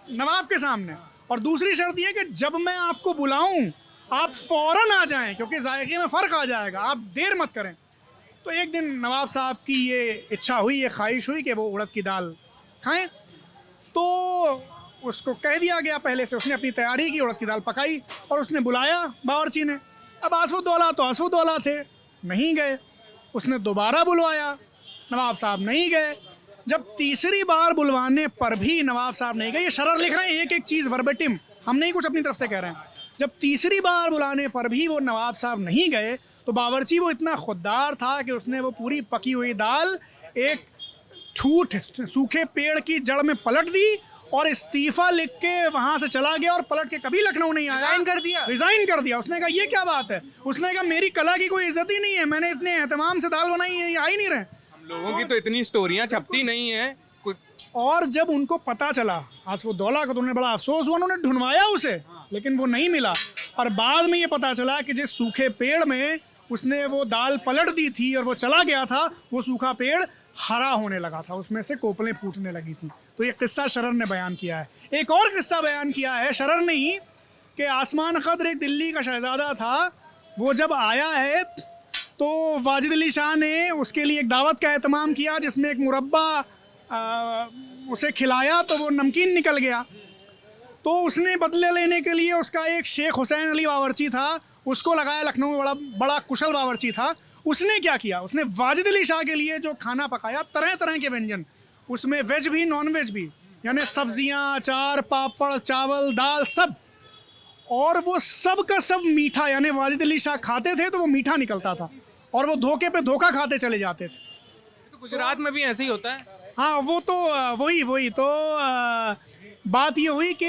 नवाब के सामने। और दूसरी शर्त ये कि जब मैं आपको बुलाऊं आप फ़ौरन आ जाएं, क्योंकि जायके में फ़र्क आ जाएगा, आप देर मत करें। तो एक दिन नवाब साहब की ये इच्छा हुई, ये ख्वाहिश हुई कि वो उड़द की दाल खाएं, तो उसको कह दिया गया पहले से। उसने अपनी तैयारी की, उड़द की दाल पकाई, और उसने बुलाया बावर्ची ने। अब आसिफुद्दौला तो आसिफुद्दौला थे, नहीं गए। उसने दोबारा बुलवाया, नवाब साहब नहीं गए। जब तीसरी बार बुलवाने पर भी नवाब साहब नहीं गए, ये शरर लिख रहे हैं एक एक चीज़ वर्बेटिम, हम नहीं कुछ अपनी तरफ से कह रहे हैं। जब तीसरी बार बुलाने पर भी वो नवाब साहब नहीं गए, तो बावर्ची वो इतना खुददार था कि उसने वो पूरी पकी हुई दाल एक ठूठ सूखे पेड़ की जड़ में पलट दी, और इस्तीफा लिख के वहाँ से चला गया और पलट के कभी लखनऊ नहीं आया। रिजाइन कर दिया? रिजाइन कर दिया। उसने कहा ये क्या बात है, उसने कहा मेरी कला की कोई इज्जत ही नहीं है, मैंने इतने एहतमाम से दाल बनाई है, आ ही नहीं रहे। हम लोगों की तो इतनी स्टोरियां छपती नहीं है कुछ। और जब उनको पता चला आसफुद्दौला को, तो उन्हें बड़ा अफसोस हुआ, उन्होंने ढूंढवाया उसे लेकिन वो नहीं मिला। और बाद में ये पता चला कि जिस सूखे पेड़ में उसने वो दाल पलट दी थी और वो चला गया था, वो सूखा पेड़ हरा होने लगा था, उसमें से कोपलें फूटने लगी थी। तो ये किस्सा शरर ने बयान किया है। एक और किस्सा बयान किया है शरर ने ही कि आसमान क़द्र एक दिल्ली का शहज़ादा था, वो जब आया है तो वाजिद अली शाह ने उसके लिए एक दावत का एहतमाम किया जिसमें एक मुरब्बा उसे खिलाया, तो वो नमकीन निकल गया। तो उसने बदले लेने के लिए उसका एक शेख हुसैन अली बावर्ची था, उसको लगाया, लखनऊ में बड़ा कुशल बावर्ची था। उसने क्या किया, उसने वाजिद अली शाह के लिए जो खाना पकाया, तरह तरह के व्यंजन, उसमें वेज भी नॉन वेज भी, यानी सब्जियां, अचार, पापड़, चावल, दाल, सब। और वो सब का सब मीठा, यानी वाजिद अली शाह खाते थे तो वो मीठा निकलता था और वो धोखे पे धोखा खाते चले जाते थे। तो गुजरात में भी ऐसे ही होता है। हाँ, वो तो वही तो बात ये हुई कि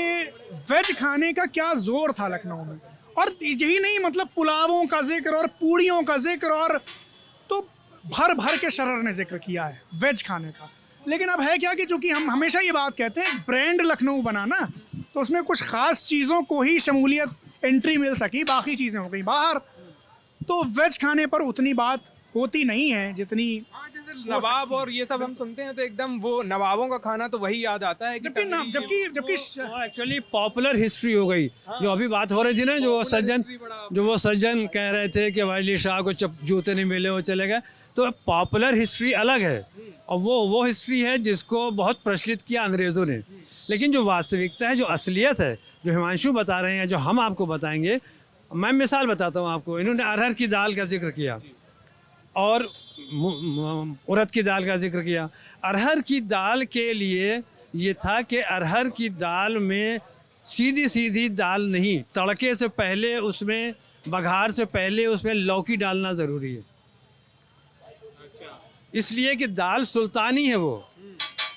वेज खाने का क्या जोर था लखनऊ में। और यही नहीं, मतलब पुलावों का जिक्र और पूड़ियों का जिक्र, और तो भर भर के शरर ने जिक्र किया है वेज खाने का। लेकिन अब है क्या कि चूँकि हम हमेशा ये बात कहते हैं ब्रांड लखनऊ बना ना, तो उसमें कुछ ख़ास चीज़ों को ही शमूलियत एंट्री मिल सकी, बाकी चीज़ें हो गई बाहर। तो वेज खाने पर उतनी बात होती नहीं है जितनी नवाब और ये सब हम सुनते हैं तो एकदम वो नवाबों का खाना तो वही याद आता है कि जबकि एक्चुअली पॉपुलर हिस्ट्री हो गई। जो अभी बात हो रही थी ना, जो वो सज्जन कह रहे थे कि वाजिद शाह को जूते नहीं मिले, वो चले गए, तो पॉपुलर हिस्ट्री अलग है और वो हिस्ट्री है जिसको बहुत प्रचलित किया अंग्रेज़ों ने। लेकिन जो वास्तविकता है, जो असलियत है, जो हिमांशु बता रहे हैं, जो हम आपको बताएंगे, मैं मिसाल बताता हूँ आपको। इन्होंने अरहर की दाल का जिक्र किया और उड़द की दाल का जिक्र किया। अरहर की दाल के लिए ये था कि अरहर की दाल में सीधी सीधी दाल नहीं, तड़के से पहले, उसमें बघार से पहले उसमें लौकी डालना ज़रूरी है। इसलिए कि दाल सुल्तानी है, वो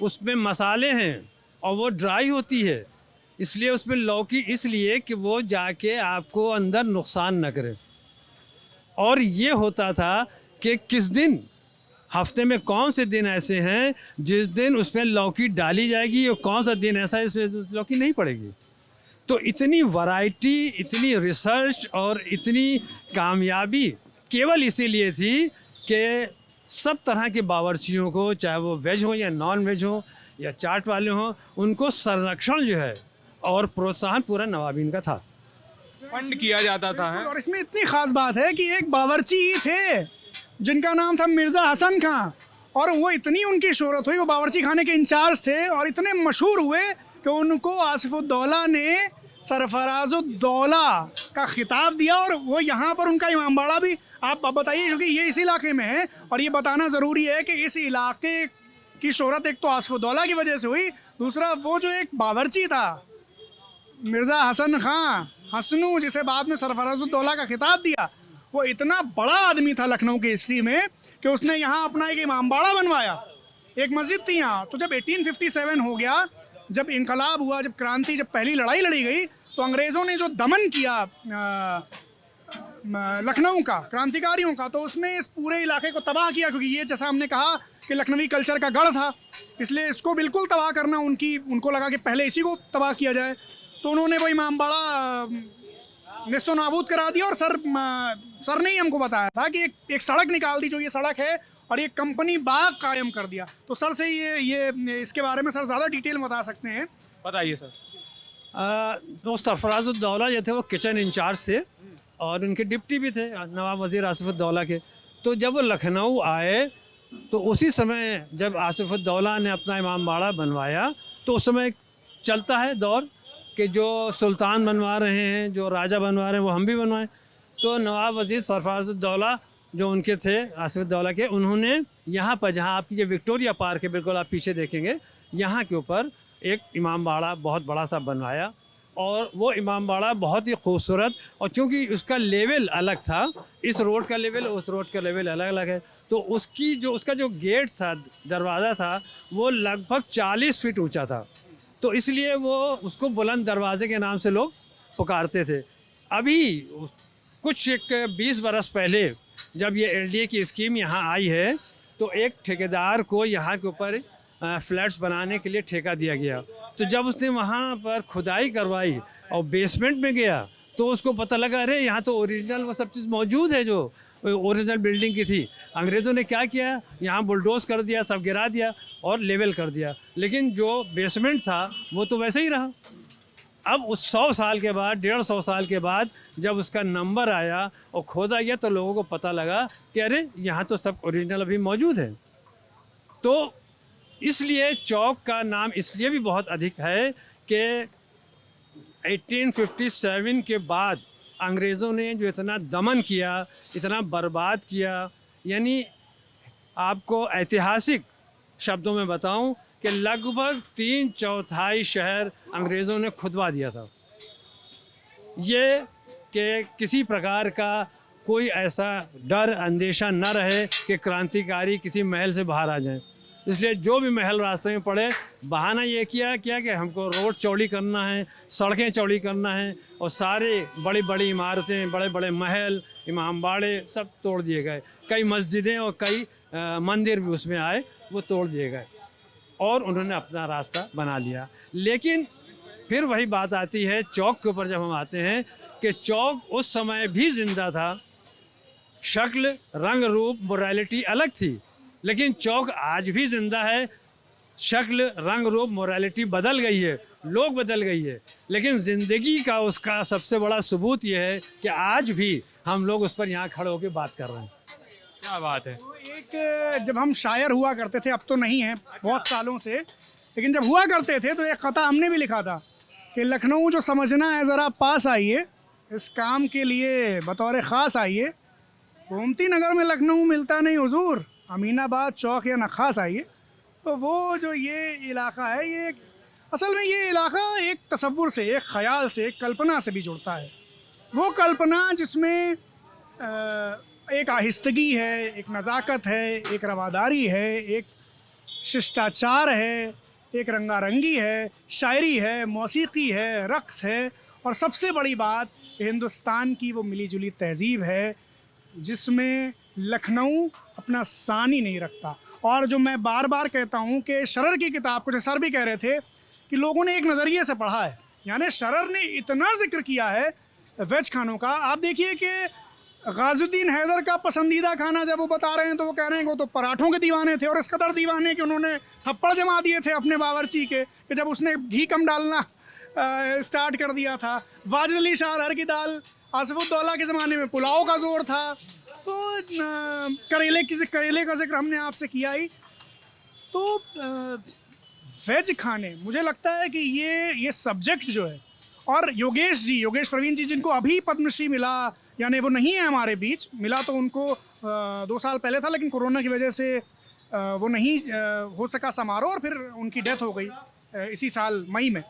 उसमें मसाले हैं और वो ड्राई होती है, इसलिए उसमें लौकी, इसलिए कि वो जाके आपको अंदर नुकसान न करे। और ये होता था कि किस दिन, हफ्ते में कौन से दिन ऐसे हैं जिस दिन उसमें लौकी डाली जाएगी और कौन सा दिन ऐसा है इसमें लौकी नहीं पड़ेगी। तो इतनी वैरायटी, इतनी रिसर्च और इतनी कामयाबी केवल इसीलिए थी कि सब तरह के बावर्चियों को, चाहे वो वेज हो या नॉन वेज हो या चाट वाले हों, उनको संरक्षण जो है और प्रोत्साहन पूरा नवाबीन का था, फंड किया जाता था। और इसमें इतनी ख़ास बात है कि एक बावर्ची ही थे जिनका नाम था मिर्ज़ा हसन खां, और वो इतनी उनकी शोहरत हुई, वो बावर्ची खाने के इंचार्ज थे और इतने मशहूर हुए कि उनको आसिफुद्दौला ने सरफराजुद्दौला का खिताब दिया। और वो यहाँ पर उनका इमामबाड़ा भी आप बताइए, क्योंकि ये इसी इलाके में है और ये बताना ज़रूरी है कि इस इलाके की शोहरत एक तो आसिफुद्दौला की वजह से हुई, दूसरा वो जो एक बावर्ची था मिर्ज़ा हसन खां, हसनू, जिसे बाद में सरफराजुद्दौला का खिताब दिया, वो इतना बड़ा आदमी था लखनऊ की हिस्ट्री में कि उसने यहाँ अपना एक इमामबाड़ा बनवाया, एक मस्जिद थी यहाँ। तो जब 1857 हो गया, जब इनकलाब हुआ, जब क्रांति, जब पहली लड़ाई लड़ी गई, तो अंग्रेज़ों ने जो दमन किया लखनऊ का, क्रांतिकारियों का, तो उसमें इस पूरे इलाके को तबाह किया, क्योंकि ये जैसा हमने कहा कि लखनवी कल्चर का गढ़ था, इसलिए इसको बिल्कुल तबाह करना उनको लगा कि पहले इसी को तबाह किया जाए। तो उन्होंने वो इमामबाड़ा निस्तो नाबूद करा दिया। और सर ने ही हमको बताया था कि एक सड़क निकाल दी, जो ये सड़क है, और एक कंपनी बाग कायम कर दिया। तो सर से ये इसके बारे में सर ज़्यादा डिटेल में बता सकते हैं। बताइए सर। तो सरफराजुद्दौला जो थे वो किचन इंचार्ज थे और उनके डिप्टी भी थे नवाब वज़ीर आसिफुद्दौला के। तो जब वो लखनऊ आए तो उसी समय जब आसिफुद्दौला ने अपना इमामबाड़ा बनवाया, तो उस समय चलता है दौर कि जो सुल्तान बनवा रहे हैं, जो राजा बनवा रहे हैं, वो हम भी बनवाएं। तो नवाब वज़ीर सरफराजुद्दौला जो उनके थे आसिफुद्दौला के, उन्होंने यहाँ पर, जहाँ आपकी जो विक्टोरिया पार्क है, बिल्कुल आप पीछे देखेंगे, यहाँ के ऊपर एक इमामबाड़ा बहुत बड़ा सा बनवाया। और वो इमामबाड़ा बहुत ही खूबसूरत, और चूँकि उसका लेवल अलग था, इस रोड का लेवल उस रोड का लेवल अलग अलग है, तो उसका जो गेट था, दरवाज़ा था, वो लगभग 40 फीट ऊंचा था। तो इसलिए वो उसको बुलंद दरवाजे के नाम से लोग पुकारते थे। अभी कुछ एक 20 बरस पहले जब ये एलडीए की स्कीम यहाँ आई है तो एक ठेकेदार को यहाँ के ऊपर फ्लैट्स बनाने के लिए ठेका दिया गया। तो जब उसने वहाँ पर खुदाई करवाई और बेसमेंट में गया तो उसको पता लगा अरे यहाँ तो ओरिजिनल वो सब चीज़ मौजूद है जो ओरिजिनल बिल्डिंग की थी। अंग्रेज़ों ने क्या किया, यहाँ बुलडोज कर दिया, सब गिरा दिया और लेवल कर दिया, लेकिन जो बेसमेंट था वो तो वैसे ही रहा। अब उस 100 साल के बाद, 150 साल के बाद जब उसका नंबर आया और खोदा गया तो लोगों को पता लगा कि अरे यहाँ तो सब ओरिजिनल अभी मौजूद है। तो इसलिए चौक का नाम इसलिए भी बहुत अधिक है कि 1857 के बाद अंग्रेज़ों ने जो इतना दमन किया, इतना बर्बाद किया, यानी आपको ऐतिहासिक शब्दों में बताऊं कि लगभग 3/4 शहर अंग्रेज़ों ने खुदवा दिया था। ये कि किसी प्रकार का कोई ऐसा डर अंदेशा न रहे कि क्रांतिकारी किसी महल से बाहर आ जाएं। इसलिए जो भी महल रास्ते में पड़े, बहाना ये किया कि हमको रोड चौड़ी करना है, सड़कें चौड़ी करना है, और सारे बड़ी बड़ी इमारतें, बड़े बड़े महल, इमामबाड़े सब तोड़ दिए गए। कई मस्जिदें और कई मंदिर भी उसमें आए, वो तोड़ दिए गए और उन्होंने अपना रास्ता बना लिया। लेकिन फिर वही बात आती है चौक के ऊपर जब हम आते हैं कि चौक उस समय भी ज़िंदा था, शक्ल, रंग, रूप, मोरालिटी अलग थी, लेकिन चौक आज भी ज़िंदा है। शक्ल, रंग, रूप, मोरालिटी बदल गई है, लोग बदल गई है, लेकिन ज़िंदगी का उसका सबसे बड़ा सबूत यह है कि आज भी हम लोग उस पर यहाँ खड़े होकर बात कर रहे हैं। क्या बात है। तो एक जब हम शायर हुआ करते थे, अब तो नहीं है बहुत सालों से, लेकिन जब हुआ करते थे तो एक कथा हमने भी लिखा था कि लखनऊ जो समझना है ज़रा पास आइए, इस काम के लिए बतौर ख़ास आइए, गोमती नगर में लखनऊ मिलता नहीं हुजूर, अमीनाबाद चौक या नखास आइए। तो वो जो ये इलाका है, ये असल में ये इलाका एक तसव्वुर से, एक ख़याल से, एक कल्पना से भी जुड़ता है। वो कल्पना जिसमें एक आहिस्तगी है, एक नज़ाकत है, एक रवादारी है, एक शिष्टाचार है, एक रंगारंगी है, शायरी है, मौसीकी है, रक़्स है, और सबसे बड़ी बात हिंदुस्तान की वो मिली जुली तहज़ीब है जिसमें लखनऊ अपना सानी नहीं रखता। और जो मैं बार बार कहता हूँ कि शरर की किताब को, जैसे सर भी कह रहे थे कि लोगों ने एक नज़रिए से पढ़ा है, यानी शरर ने इतना जिक्र किया है वेज खानों का। आप देखिए कि गाजुद्दीन हैदर का पसंदीदा खाना जब वो बता रहे हैं तो वो कह रहे हैं कि वो तो पराठों के दीवाने थे, और इस कदर दीवाने कि उन्होंने थप्पड़ जमा दिए थे अपने बावर्ची के कि जब उसने घी कम डालना स्टार्ट कर दिया था। वाजिद अली शाह अरहर की दाल, आसिफुद्दौला के ज़माने में पुलाव का जोर था। तो करेले का जिक्र हमने आपसे किया ही। तो वेज खाने, मुझे लगता है कि ये सब्जेक्ट जो है, और योगेश प्रवीण जी जिनको अभी पद्मश्री मिला, यानी वो नहीं है हमारे बीच, मिला तो उनको 2 साल पहले था, लेकिन कोरोना की वजह से वो नहीं हो सका समारोह, और फिर उनकी डेथ हो गई इसी साल मई में।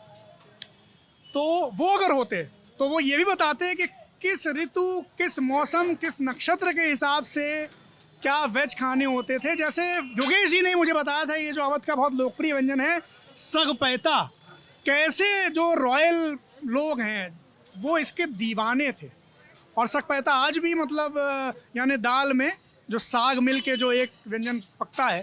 तो वो अगर होते तो वो ये भी बताते कि किस ऋतु, किस मौसम, किस नक्षत्र के हिसाब से क्या वेज खाने होते थे। जैसे योगेश जी ने मुझे बताया था, ये जो अवध का बहुत लोकप्रिय व्यंजन है सगपैता, कैसे जो रॉयल लोग हैं वो इसके दीवाने थे। और सगपैता आज भी मतलब यानी दाल में जो साग मिल के जो एक व्यंजन पकता है,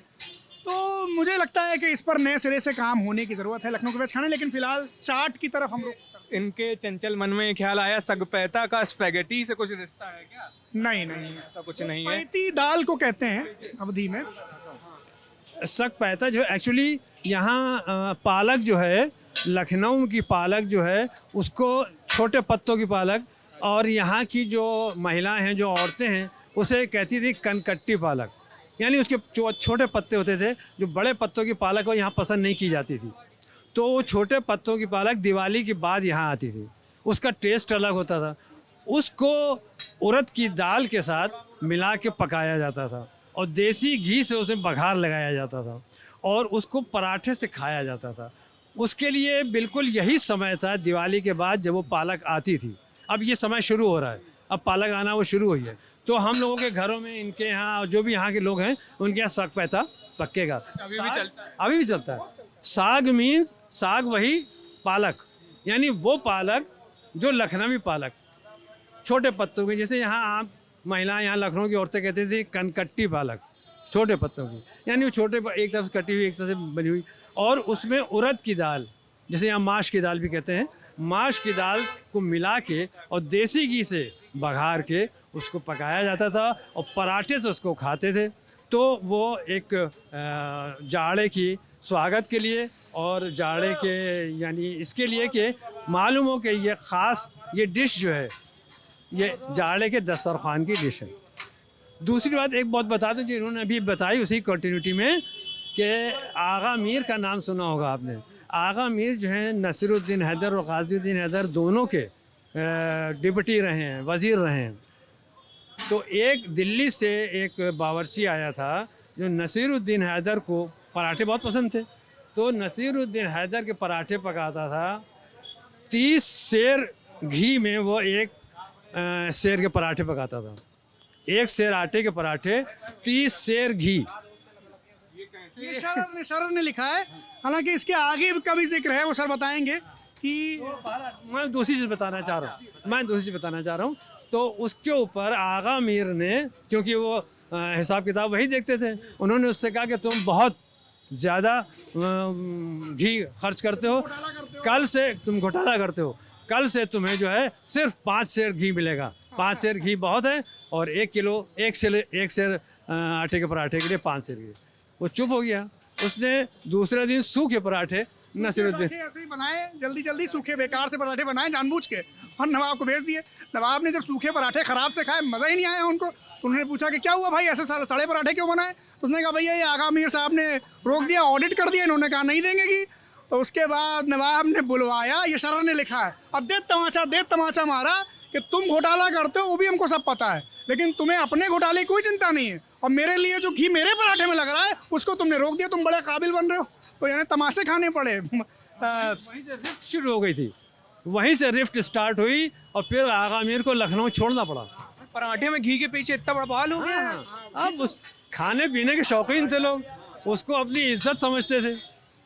तो मुझे लगता है कि इस पर नए सिरे से काम होने की ज़रूरत है लखनऊ के वेज खाने। लेकिन फ़िलहाल चाट की तरफ हम लोग, इनके चंचल मन में ख्याल आया सगपैता का स्पैगेटी से कुछ रिश्ता है क्या? नहीं, ऐसा कुछ नहीं है। पैती दाल को कहते हैं अवधी में। सगपैता जो एक्चुअली यहाँ पालक जो है, लखनऊ की पालक जो है उसको छोटे पत्तों की पालक, और यहाँ की जो महिलाएं हैं, जो औरतें हैं, उसे कहती थी कनकट्टी पालक, यानी उसके जो छोटे पत्ते होते थे। जो बड़े पत्तों की पालक वो यहाँ पसंद नहीं की जाती थी, तो वो छोटे पत्तों की पालक दिवाली के बाद यहाँ आती थी। उसका टेस्ट अलग होता था, उसको उड़द की दाल के साथ मिला के पकाया जाता था और देसी घी से उसे बघार लगाया जाता था और उसको पराठे से खाया जाता था। उसके लिए बिल्कुल यही समय था दिवाली के बाद जब वो पालक आती थी। अब ये समय शुरू हो रहा है, अब पालक आना वो शुरू हुई है, तो हम लोगों के घरों में, इनके यहाँ जो भी यहाँ के लोग हैं उनके यहाँ सगपैता पकेगा। अभी भी चलता है? अभी भी चलता है। साग मीन्स साग वही पालक, यानी वो पालक जो लखनवी पालक, छोटे पत्तों की, जैसे यहाँ आप महिलाएं, यहाँ लखनऊ की औरतें कहती थी कनकट्टी पालक, छोटे पत्तों की, यानी वो छोटे एक तरफ से कटी हुई एक तरफ से बनी हुई, और उसमें उड़द की दाल, जैसे यहाँ माश की दाल भी कहते हैं, माश की दाल को मिला के और देसी घी से बघार के उसको पकाया जाता था और पराठे से उसको खाते थे। तो वो एक जाड़े की स्वागत के लिए और जाड़े के यानी इसके लिए कि मालूम हो कि ये ख़ास ये डिश जो है ये जाड़े के दस्तरखान की डिश है। दूसरी बात एक बहुत बता दूं जो इन्होंने अभी बताई उसी कंटिन्यूटी में कि आगा मीर का नाम सुना होगा आपने। आगा मीर जो हैं नसीरुद्दीन हैदर और गाज़ीउद्दीन हैदर दोनों के डिप्टी रहे हैं, वज़ीर रहे हैं। तो एक दिल्ली से एक बावर्ची आया था जो नसीरुद्दीन हैदर को पराठे बहुत पसंद थे, तो नसीरुद्दीन हैदर के पराठे पकाता था। 30 सेर घी में वो एक सेर के पराठे पकाता था, एक सेर आटे के पराठे 30 सेर घी। ये शरर ने लिखा है, हालांकि इसके आगे का भी जिक्र है, वो सर बताएंगे कि मैं दूसरी चीज़ बताना चाह रहा हूँ तो उसके ऊपर आगा मीर ने, क्योंकि वो हिसाब किताब वही देखते थे, उन्होंने उससे कहा कि तुम बहुत ज़्यादा घी खर्च करते हो, कल से तुम घोटाला करते हो, कल से तुम्हें जो है सिर्फ 5 सेर घी मिलेगा। 5 सेर घी बहुत है और 1 किलो एक सेर आटे के पराठे के लिए 5 सेर घी। वो चुप हो गया। उसने दूसरे दिन सूखे पराठे नसीरुद्दीन ऐसे ही बनाए, जल्दी जल्दी सूखे बेकार से पराठे बनाए जानबूझ के और नवाब को भेज दिए। नवाब ने जब सूखे पराठे खराब से खाए, मज़ा ही नहीं आया उनको, तो उन्होंने पूछा कि क्या हुआ भाई, ऐसे सड़े पराठे क्यों बनाए? तो उसने कहा भैया ये आगा मीर साहब ने रोक दिया, ऑडिट कर दिया, इन्होंने कहा नहीं देंगे घी। तो उसके बाद नवाब ने बुलवाया, ये शरर ने लिखा है, अब दे तमाचा मारा कि तुम घोटाला करते हो वो भी हमको सब पता है, लेकिन तुम्हें अपने घोटाले की कोई चिंता नहीं है, और मेरे लिए जो घी मेरे पराठे में लग रहा है उसको तुमने रोक दिया, तुम बड़े काबिल बन रहे हो। तो यानी तमाचे खाने पड़े। वहीं से रिफ्ट शुरू हो गई थी, वहीं से रिफ्ट स्टार्ट हुई और फिर आगा मीर को लखनऊ छोड़ना पड़ा। पराठे में घी के पीछे इतना बड़ा बवाल हो गया। अब उस खाने पीने के शौकीन थे लोग, उसको अपनी इज्जत समझते थे,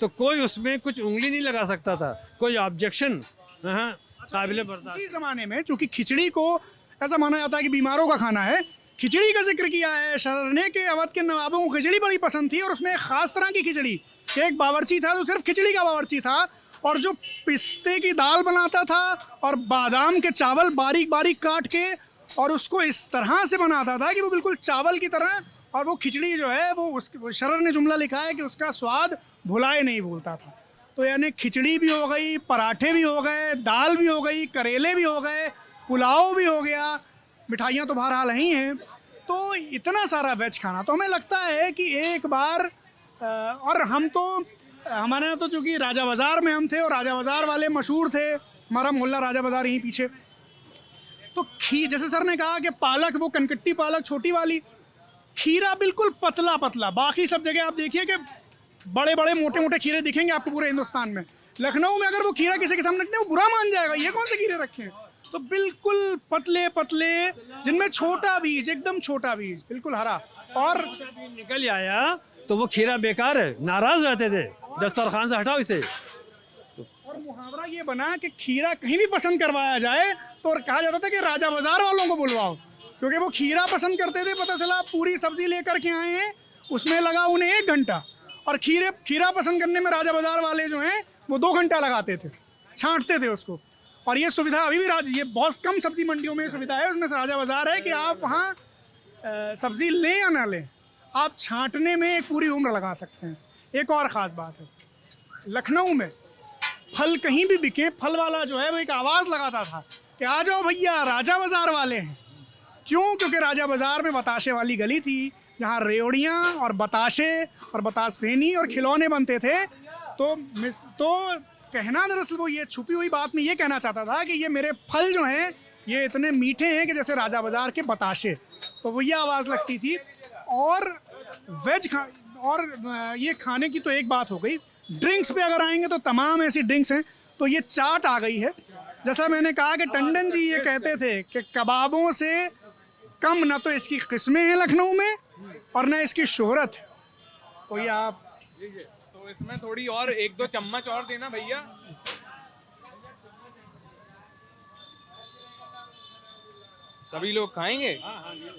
तो कोई उसमें कुछ उंगली नहीं लगा सकता था, कोई ऑब्जेक्शन काबिल बर्दाश्त। इसी ज़माने में चूँकि खिचड़ी को ऐसा माना जाता है कि बीमारों का खाना है, खिचड़ी का जिक्र किया है शरर ने कि अवध के नवाबों को खिचड़ी बड़ी पसंद थी, और उसमें एक ख़ास तरह की खिचड़ी, कि एक बावर्ची था जो सिर्फ खिचड़ी का बावर्ची था, और जो पिस्ते की दाल बनाता था और बादाम के चावल बारीक बारीक काट के और उसको इस तरह से बनाता था कि वो बिल्कुल चावल की तरह, और वो खिचड़ी जो है वो शरर ने जुमला लिखा है कि उसका स्वाद भुलाए नहीं भूलता था। तो यानी खिचड़ी भी हो गई, पराठे भी हो गए, दाल भी हो गई, करेले भी हो गए, पुलाव भी हो गया, मिठाइयाँ तो बहरहाल ही हैं, तो इतना सारा वेज खाना। तो हमें लगता है कि एक बार और हम तो हमारे यहाँ तो चूँकि राजा बाज़ार में हम थे और राजा बाज़ार वाले मशहूर थे, हमारा मोहल्ला राजा बाज़ार यहीं पीछे, तो जैसे सर ने कहा कि पालक, वो कनकट्टी पालक छोटी वाली, खीरा बिल्कुल पतला पतला। बाकी सब जगह आप देखिए कि बड़े बड़े मोटे मोटे खीरे दिखेंगे आपको पूरे हिंदुस्तान में, लखनऊ में अगर वो खीरा किसी के सामने रखते हैं वो बुरा मान जाएगा, ये कौन से खीरे रखे हैं। तो बिल्कुल पतले पतले, जिनमें छोटा बीज, एकदम छोटा बीज, बिल्कुल हरा, और निकल आया तो वो खीरा बेकार है, नाराज रहते थे, दस्तरखान से हटाओ इसे। और मुहावरा ये बना कि खीरा कहीं भी पसंद करवाया जाए तो कहा जाता था कि राजा बाजार वालों को बुलवाओ, क्योंकि वो खीरा पसंद करते थे। पता चला पूरी सब्जी लेकर के आए हैं, उसमें लगा उन्हें 1 घंटा, और खीरा पसंद करने में राजा बाजार वाले जो हैं वो 2 घंटा लगाते थे, छांटते थे उसको। और ये सुविधा अभी भी ये बहुत कम सब्जी मंडियों में सुविधा है, उसमें से राजा बाजार है कि आप वहाँ सब्जी लें या ना लें, आप छांटने में एक पूरी उम्र लगा सकते हैं। एक और ख़ास बात है, लखनऊ में फल कहीं भी बिके, फल वाला जो है वो एक आवाज़ लगाता था कि आ जाओ भैया राजा बाज़ार वाले हैं। क्यों? क्योंकि राजा बाज़ार में बताशे वाली गली थी जहाँ रेवड़ियाँ और बताशे और बतासपेनी और खिलौने बनते थे। तो कहना दरअसल वो ये छुपी हुई बात में ये कहना चाहता था कि ये मेरे फल जो हैं ये इतने मीठे हैं कि जैसे राजा बाज़ार के बताशे। तो वो ये आवाज़ लगती थी। और ये खाने की तो एक बात हो गई। ड्रिंक्स पे अगर आएंगे तो तमाम ऐसी ड्रिंक्स हैं। तो ये चाट आ गई है। जैसा मैंने कहा कि टंडन जी ये कहते थे कि कबाबों से कम न तो इसकी किस्में हैं लखनऊ में और न इसकी शोहरत है। तो ये आप तो तो इसमें थोड़ी और 1-2 चम्मच और देना भैया। सभी लोग खाएंगे?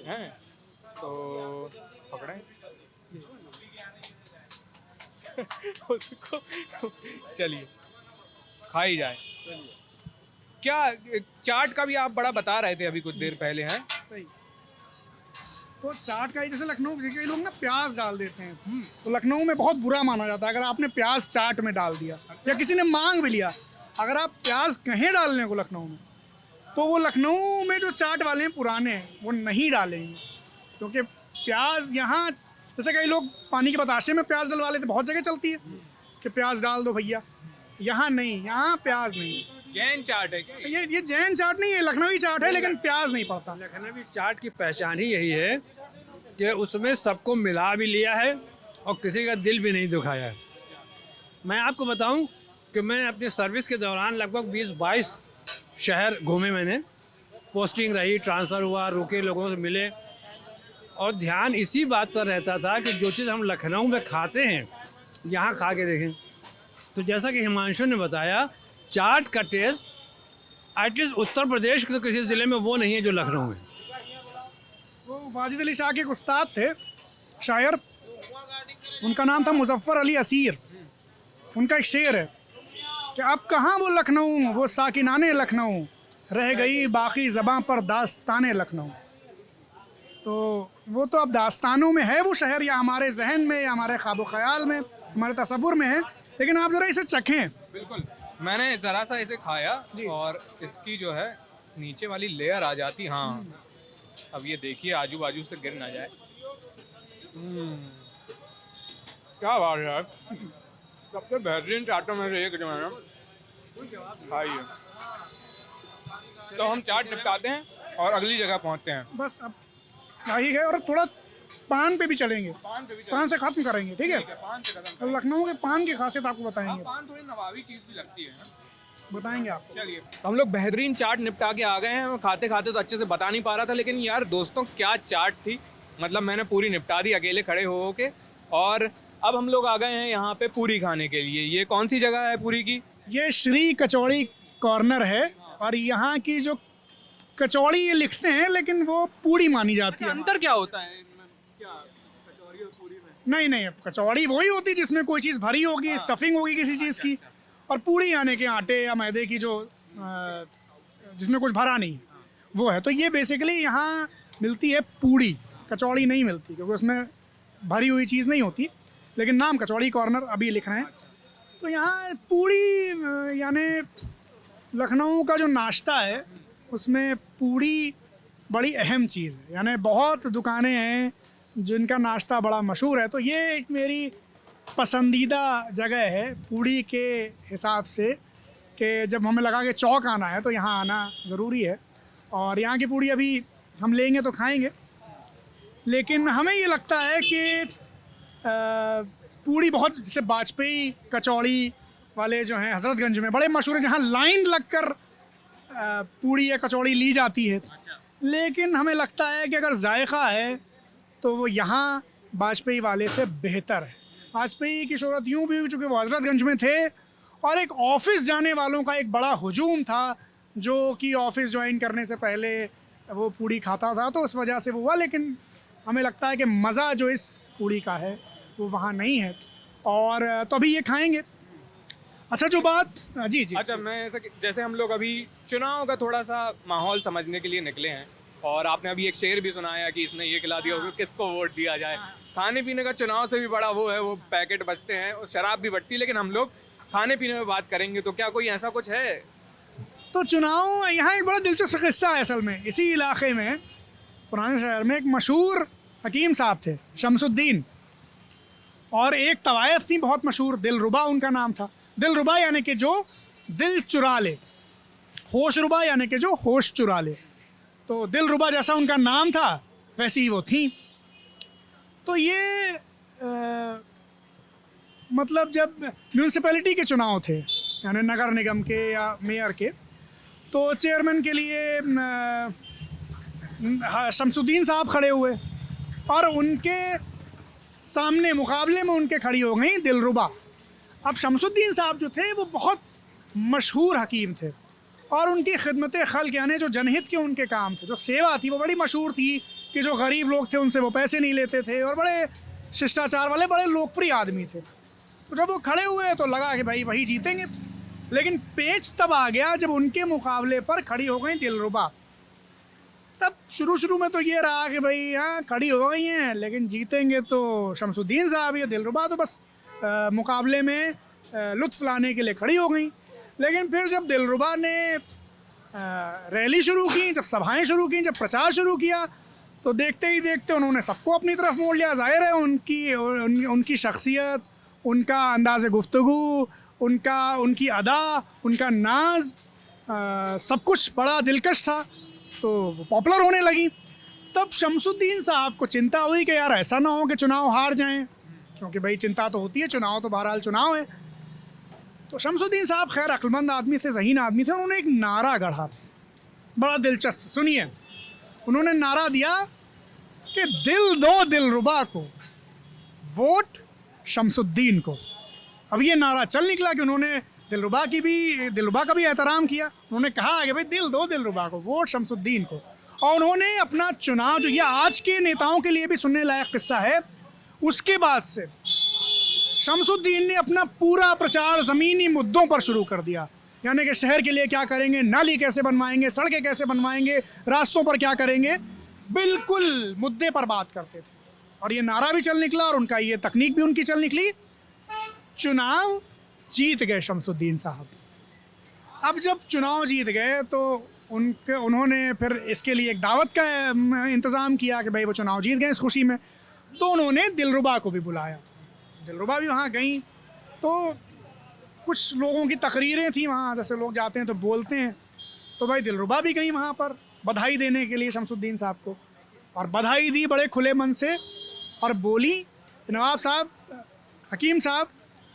हैं? तो पकड़े उसको, चलिए खाई जाए। क्या चाट का भी आप बड़ा बता रहे थे अभी कुछ देर पहले, हैं? सही। तो चाट का ही जैसे लखनऊ के कई लोग ना प्याज डाल देते हैं, तो लखनऊ में बहुत बुरा माना जाता है अगर आपने प्याज चाट में डाल दिया या किसी ने मांग भी लिया। अगर आप प्याज कहें डालने को लखनऊ में, तो वो लखनऊ में जो चाट वाले हैं पुराने हैं वो नहीं डालेंगे, क्योंकि प्याज यहाँ जैसे कई लोग पानी के बताशे में प्याज डलवा लेते, बहुत जगह चलती है कि प्याज डाल दो भैया, यहाँ नहीं, यहाँ प्याज नहीं। जैन चाट है क्या ये जैन चाट नहीं है, लखनवी चाट है, लेकिन प्याज नहीं पड़ता। लखनवी चाट की पहचान ही यही है कि उसमें सबको मिला भी लिया है और किसी का दिल भी नहीं दुखाया है। मैं आपको बताऊं कि मैं अपनी सर्विस के दौरान लगभग 20-22 शहर घूमे, मैंने पोस्टिंग रही, ट्रांसफ़र हुआ, रुके, लोगों से मिले, और ध्यान इसी बात पर रहता था कि जो चीज़ हम लखनऊ में खाते हैं यहाँ खा के देखें। तो जैसा कि हिमांशु ने बताया, चाट का टेस्ट एटलीस्ट उत्तर प्रदेश के तो किसी ज़िले में वो नहीं है जो लखनऊ में। वो वाजिद अली शाह के एक उस्ताद थे शायर, उनका नाम था मुजफ्फर अली असीर। उनका एक शेर है कि अब कहाँ वो लखनऊ, वो साकिनाने लखनऊ, रह गई बाकी ज़बां पर दास्ताने लखनऊ। तो वो तो अब दास्तानों में है वो शहर, या हमारे जहन में, या हमारे ख्वाब ख्याल में, हमारे तसव्वुर में है, लेकिन आप ज़रा इसे चखें। बिल्कुल, मैंने ज़रा सा इसे खाया और इसकी जो है नीचे वाली लेयर आ जाती। हाँ, अब ये देखिए आजू बाजू से गिर ना जाए। क्या बात है यार, सबसे बेहतरीन चाटों में से एक जो है ना, खाइए। तो हम चाट निपटाते हैं और अगली जगह पहुंचते हैं। बस अब क्या ही है, और थोड़ा पान पे भी चलेंगे, पान से ख़त्म करेंगे, ठीक है? पान से खत्म। तो लखनऊ के पान की खासियत आपको बताएंगे, पान थोड़ी नवाबी चीज़ भी लगती है, बताएंगे आपको। चलिए, तो हम लोग बेहतरीन चाट निपटा के आ गए हैं। खाते खाते तो अच्छे से बता नहीं पा रहा था, लेकिन यार दोस्तों क्या चाट थी, मतलब मैंने पूरी निपटा दी अकेले खड़े हो के। और अब हम लोग आ गए हैं यहाँ पे पूरी खाने के लिए। ये कौन सी जगह है पूरी की? ये श्री कचौड़ी कॉर्नर है, और यहाँ की जो कचौड़ी ये लिखते हैं लेकिन वो पूड़ी मानी जाती है। अंतर क्या होता है इनमें? क्या कचौरी और पूरी में? नहीं, कचौड़ी वही होती है जिसमें कोई चीज़ भरी होगी, स्टफिंग होगी किसी चीज़ की, और पूड़ी यानी कि आटे या मैदे की जो जिसमें कुछ भरा नहीं, वो है। तो ये बेसिकली यहाँ मिलती है पूड़ी, कचौड़ी नहीं मिलती, क्योंकि उसमें भरी हुई चीज़ नहीं होती, लेकिन नाम कचौड़ी कॉर्नर अभी लिख रहे हैं। तो यहाँ पूड़ी यानी लखनऊ का जो नाश्ता है उसमें पूड़ी बड़ी अहम चीज़ है। यानी बहुत दुकानें हैं जिनका नाश्ता बड़ा मशहूर है, तो ये एक मेरी पसंदीदा जगह है पूड़ी के हिसाब से, कि जब हमें लगा कि चौक आना है तो यहाँ आना ज़रूरी है। और यहाँ की पूड़ी अभी हम लेंगे तो खाएंगे, लेकिन हमें ये लगता है कि पूड़ी बहुत, जैसे वाजपेयी कचौड़ी वाले जो हैं हज़रतगंज में बड़े मशहूर हैं, जहाँ लाइन लगकर पूड़ी या कचौड़ी ली जाती है। लेकिन हमें लगता है कि अगर जायका है तो वो यहाँ वाजपेयी वाले से बेहतर है। वाजपेयी की शोहरत यूँ भी, चूँकि वो हज़रतगंज में थे और एक ऑफ़िस जाने वालों का एक बड़ा हुजूम था, जो कि ऑफ़िस ज्वाइन करने से पहले वो पूड़ी खाता था, तो उस वजह से वो हुआ। लेकिन हमें लगता है कि मज़ा जो इस पूड़ी का है वो वहाँ नहीं है, और तो अभी ये खाएंगे। अच्छा, जो बात जी। अच्छा, मैं जैसे हम लोग अभी चुनाव का थोड़ा सा माहौल समझने के लिए निकले हैं, और आपने अभी एक शेर भी सुनाया कि इसने ये खिला दिया, किसको वोट दिया जाए। खाने पीने का चुनाव से भी बड़ा वो है, वो पैकेट बचते हैं और शराब भी बचती है, लेकिन हम लोग खाने पीने में बात करेंगे। तो क्या कोई ऐसा कुछ है? तो चुनाव, यहाँ एक बड़ा दिलचस्प किस्सा है असल में। इसी इलाके में, पुराने शहर में, एक मशहूर हकीम साहब थे शमसुद्दीन, और एक तवायफ थी बहुत मशहूर, दिलरुबा उनका नाम था। दिलरुबा यानी कि जो दिल चुरा ले, होशरुबा यानी कि जो होश चुरा ले। तो दिलरुबा जैसा उनका नाम था वैसी ही वो थी। तो ये मतलब जब म्यूनसिपैलिटी के चुनाव थे, यानी नगर निगम के या मेयर के, तो चेयरमैन के लिए शमसुद्दीन साहब खड़े हुए, और उनके सामने मुकाबले में उनके खड़ी हो गई दिलरुबा। अब शमसुद्दीन साहब जो थे वो बहुत मशहूर हकीम थे और उनकी खिदमत खल्क यानी जो जनहित के उनके काम थे, जो सेवा थी वो बड़ी मशहूर थी कि जो गरीब लोग थे उनसे वो पैसे नहीं लेते थे और बड़े शिष्टाचार वाले बड़े लोकप्रिय आदमी थे। तो जब वो खड़े हुए तो लगा कि भाई वही जीतेंगे, लेकिन पेच तब आ गया जब उनके मुकाबले पर खड़ी हो गई दिलरुबा। तब शुरू में तो ये रहा कि भाई हाँ खड़ी हो गई हैं, लेकिन जीतेंगे तो शमसुद्दीन साहब, या दिलरुबा तो बस मुकाबले में लुत्फ़ लाने के लिए खड़ी हो गई। लेकिन फिर जब दिलरुबा ने रैली शुरू की, जब सभाएं शुरू की, जब प्रचार शुरू किया, तो देखते ही देखते उन्होंने सबको अपनी तरफ मोड़ लिया। ज़ाहिर है उनकी शख्सियत, उनका अंदाज़ गुफ्तगू, उनकी अदा, उनका नाज, सब कुछ बड़ा दिलकश था, तो वो पॉपुलर होने लगी। तब शमसुद्दीन साहब को चिंता हुई कि यार ऐसा ना हो कि चुनाव हार जाएं, क्योंकि भाई चिंता तो होती है, चुनाव तो बहरहाल चुनाव है। तो शमसुद्दीन साहब खैर अक्लमंद आदमी थे, ज़हीन आदमी थे, उन्होंने एक नारा गढ़ा, बड़ा दिलचस्प, सुनिए। उन्होंने नारा दिया कि दिल दो दिलरुबा को, वोट शमसुद्दीन को। अब ये नारा चल निकला कि उन्होंने दिलरुबा का भी एहतराम किया। उन्होंने कहा कि भाई दिल दो दिलरुबा को, वोट शमसुद्दीन को। और उन्होंने अपना चुनाव, जो ये आज के नेताओं के लिए भी सुनने लायक किस्सा है, उसके बाद से शमसुद्दीन ने अपना पूरा प्रचार ज़मीनी मुद्दों पर शुरू कर दिया। यानी कि शहर के लिए क्या करेंगे, नाली कैसे बनवाएंगे, सड़कें कैसे बनवाएंगे, रास्तों पर क्या करेंगे, बिल्कुल मुद्दे पर बात करते थे। और ये नारा भी चल निकला और उनका ये तकनीक भी उनकी चल निकली। चुनाव जीत गए शमसुद्दीन साहब। अब जब चुनाव जीत गए तो उन्होंने फिर इसके लिए एक दावत का इंतज़ाम किया कि भाई वो चुनाव जीत गए इस खुशी में। तो उन्होंने दिलरुबा को भी बुलाया, दिलरुबा भी वहाँ गई। तो कुछ लोगों की तकरीरें थी वहाँ, जैसे लोग जाते हैं तो बोलते हैं, तो भाई दिलरुबा भी गई वहाँ पर बधाई देने के लिए शमसुद्दीन साहब को, और बधाई दी बड़े खुले मन से और बोली, नवाब साहब, हकीम साहब,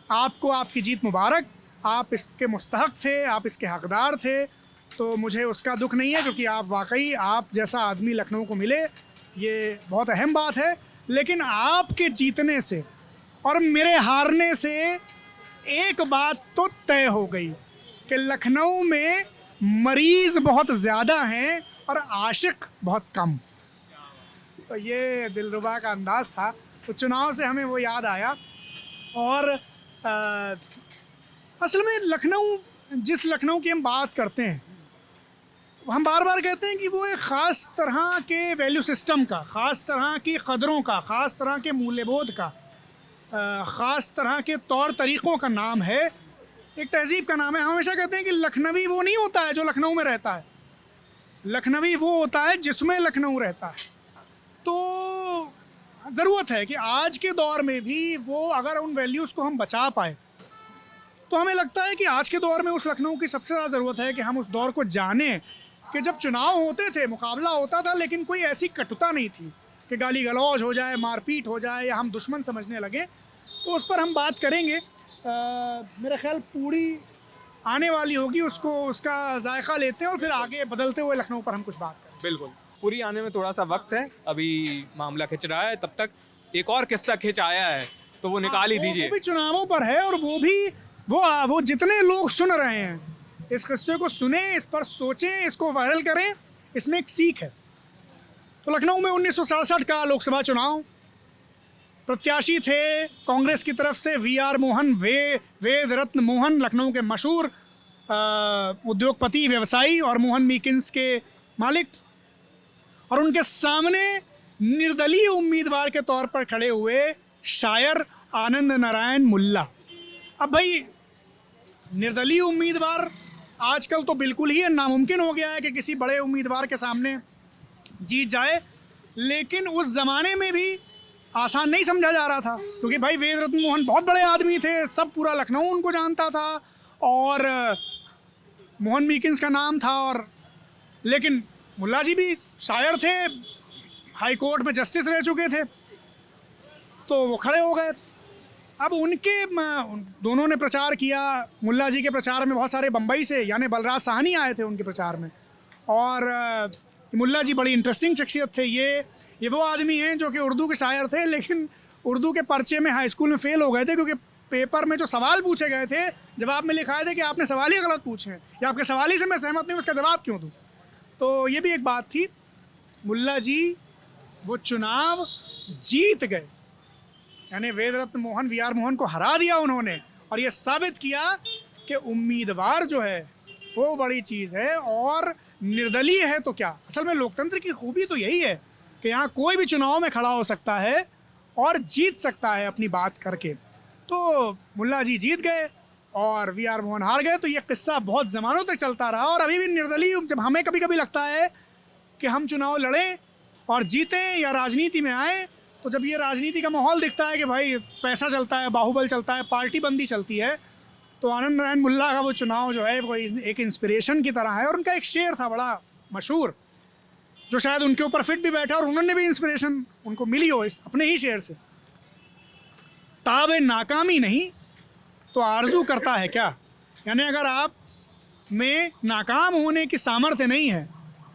आपको आपकी जीत मुबारक, आप इसके मुस्तहक थे, आप इसके हकदार थे, तो मुझे उसका दुख नहीं है, क्योंकि आप वाकई आप जैसा आदमी लखनऊ को मिले, ये बहुत अहम बात है। लेकिन आपके जीतने से और मेरे हारने से एक बात तो तय हो गई कि लखनऊ में मरीज़ बहुत ज़्यादा हैं और आशिक बहुत कम। तो ये दिलरुबा का अंदाज़ था। तो चुनाव से हमें वो याद आया। और असल में लखनऊ, जिस लखनऊ की हम बात करते हैं, हम बार बार कहते हैं कि वो एक ख़ास तरह के वैल्यू सिस्टम का, ख़ास तरह की क़दरों का, ख़ास तरह के मूल्यबोध का, ख़ास तरह के तौर तरीक़ों का नाम है, एक तहज़ीब का नाम है। हम हमेशा कहते हैं कि लखनवी वो नहीं होता है जो लखनऊ में रहता है, लखनवी वो होता है जिसमें लखनऊ रहता है। तो ज़रूरत है कि आज के दौर में भी वो, अगर उन वैल्यूज़ को हम बचा पाए, तो हमें लगता है कि आज के दौर में उस लखनऊ की सबसे ज़्यादा ज़रूरत है कि हम उस दौर को जानें कि जब चुनाव होते थे, मुकाबला होता था, लेकिन कोई ऐसी कटुता नहीं थी कि गाली गलौज हो जाए, मारपीट हो जाए या हम दुश्मन समझने लगे। तो उस पर हम बात करेंगे। मेरा ख्याल पूड़ी आने वाली होगी, उसका जायका लेते हैं और फिर आगे बदलते हुए लखनऊ पर हम कुछ बात करें। बिल्कुल, पूरी आने में थोड़ा सा वक्त है, अभी मामला खिंच रहा है, तब तक एक और किस्सा खिंच आया है तो वो निकाल ही दीजिए। वो भी चुनावों पर है और वो भी वो जितने लोग सुन रहे हैं इस किस्से को सुने, इस पर सोचें, इसको वायरल करें, इसमें एक सीख है। तो लखनऊ में 1967 का लोकसभा चुनाव, प्रत्याशी थे कांग्रेस की तरफ से VR मोहन, वेद रत्न मोहन, लखनऊ के मशहूर उद्योगपति, व्यवसायी और मोहन मीकिंस के मालिक। और उनके सामने निर्दलीय उम्मीदवार के तौर पर खड़े हुए शायर आनंद नारायण मुल्ला। अब भाई निर्दलीय उम्मीदवार आजकल तो बिल्कुल ही नामुमकिन हो गया है कि किसी बड़े उम्मीदवार के सामने जीत जाए, लेकिन उस ज़माने में भी आसान नहीं समझा जा रहा था, क्योंकि भाई वेद रत्न मोहन बहुत बड़े आदमी थे, सब पूरा लखनऊ उनको जानता था और मोहन मीकिंस का नाम था। और लेकिन मुल्ला जी भी शायर थे, हाई कोर्ट में जस्टिस रह चुके थे, तो वो खड़े हो गए। अब दोनों ने प्रचार किया। मुल्ला जी के प्रचार में बहुत सारे बम्बई से, यानी बलराज साहनी आए थे उनके प्रचार में। और मुल्ला जी बड़ी इंटरेस्टिंग शख्सियत थे। ये वो आदमी हैं जो कि उर्दू के शायर थे, लेकिन उर्दू के पर्चे में हाई स्कूल में फ़ेल हो गए थे, क्योंकि पेपर में जो सवाल पूछे गए थे जवाब में लिखा है कि आपने सवाल ही गलत पूछे हैं या आपके सवाल ही से मैं सहमत नहीं हूँ, उसका जवाब क्यों दूँ। तो ये भी एक बात थी। मुल्ला जी वो चुनाव जीत गए, यानी वेद रत्न मोहन वी आर मोहन को हरा दिया उन्होंने, और ये साबित किया कि उम्मीदवार जो है वो बड़ी चीज़ है और निर्दलीय है तो क्या। असल में लोकतंत्र की खूबी तो यही है कि यहाँ कोई भी चुनाव में खड़ा हो सकता है और जीत सकता है अपनी बात करके। तो मुल्ला जी जीत गए और वी आर मोहन हार गए। तो ये किस्सा बहुत ज़मानों तक चलता रहा और अभी भी निर्दलीय, जब हमें कभी कभी लगता है कि हम चुनाव लड़ें और जीतें या राजनीति में आएँ, तो जब ये राजनीति का माहौल दिखता है कि भाई पैसा चलता है, बाहुबल चलता है, पार्टी बंदी चलती है, तो आनंद नारायण मुल्ला का वो चुनाव जो है वो एक इंस्पिरेशन की तरह है। और उनका एक शेर था बड़ा मशहूर जो शायद उनके ऊपर फिट भी बैठा और उन्होंने भी इंस्पिरेशन उनको मिली हो इस अपने ही शेर से। ताबे नाकामी नहीं तो आरजू करता है क्या। यानी अगर आप में नाकाम होने की सामर्थ्य नहीं है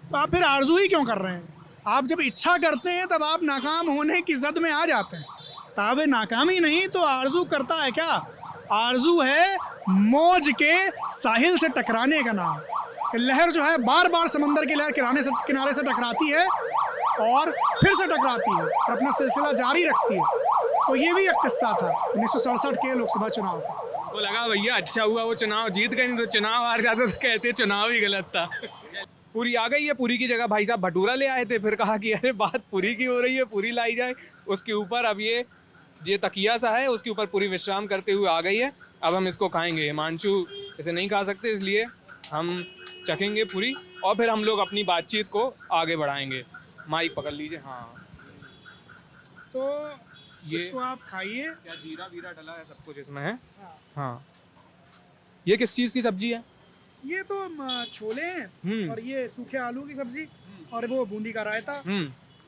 तो आप फिर आरजू ही क्यों कर रहे हैं। आप जब इच्छा करते हैं तब आप नाकाम होने की जद में आ जाते हैं। ताबे नाकामी नहीं तो आरजू करता है क्या। आरजू है मौज के साहिल से टकराने का नाम। लहर जो है बार बार समंदर की लहर किनारे से टकराती है और फिर से टकराती है और अपना सिलसिला जारी रखती है। तो ये भी एक किस्सा था 1967 के लोकसभा चुनाव का। वो लगा भैया अच्छा हुआ वो चुनाव जीत गए, नहीं तो चुनाव हार जाते तो कहते चुनाव ही गलत था। पूरी आ गई है, पूरी की जगह भाई साहब भटूरा ले आए थे, फिर कहा कि अरे बात पूरी की हो रही है, पूरी लाई जाए। उसके ऊपर अब ये तकिया सा है, उसके ऊपर पूरी विश्राम करते हुए आ गई है। अब हम इसको खाएंगे। हिमांशु इसे नहीं खा सकते, इसलिए हम चखेंगे पूरी और फिर हम लोग अपनी बातचीत को आगे बढ़ाएंगे। माइक पकड़ लीजिए। हाँ, तो ये इसको आप खाइए। क्या जीरा वीरा डला है, सब कुछ इसमें है। हाँ, ये किस चीज़ की सब्जी है? ये तो छोले हैं और ये सूखे आलू की सब्जी और वो बूंदी का रायता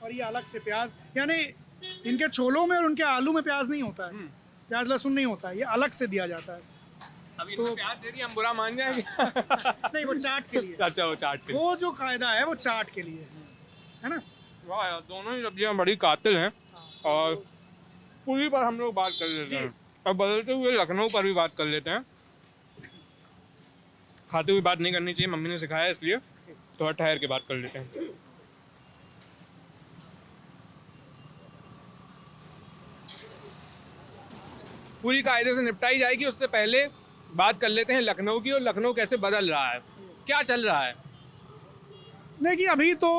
और ये अलग से प्याज। यानी इनके छोलों में और उनके आलू में प्याज नहीं होता है, प्याज लहसुन नहीं होता है, ये अलग से दिया जाता है। अब इनको प्याज दे दिया हम बुरा मान जाएंगे। नहीं, वो चाट के लिए। अच्छा, वो चाट के लिए। वो जो कायदा है वो चाट के लिए है ना। वाह यार, दोनों ही सब्जियां बड़ी कातिल हैं। और पूरी पर हम लोग बात कर लेते हैं, अब बदलते हुए लखनऊ पर भी बात कर लेते हैं। खाते हुए बात नहीं करनी चाहिए, मम्मी ने सिखाया, इसलिए थोड़ा ठहर के बात कर लेते हैं। पूरी कायदे से निपटाई जाएगी, उससे पहले बात कर लेते हैं लखनऊ की। और लखनऊ कैसे बदल रहा है, क्या चल रहा है। देखिए अभी तो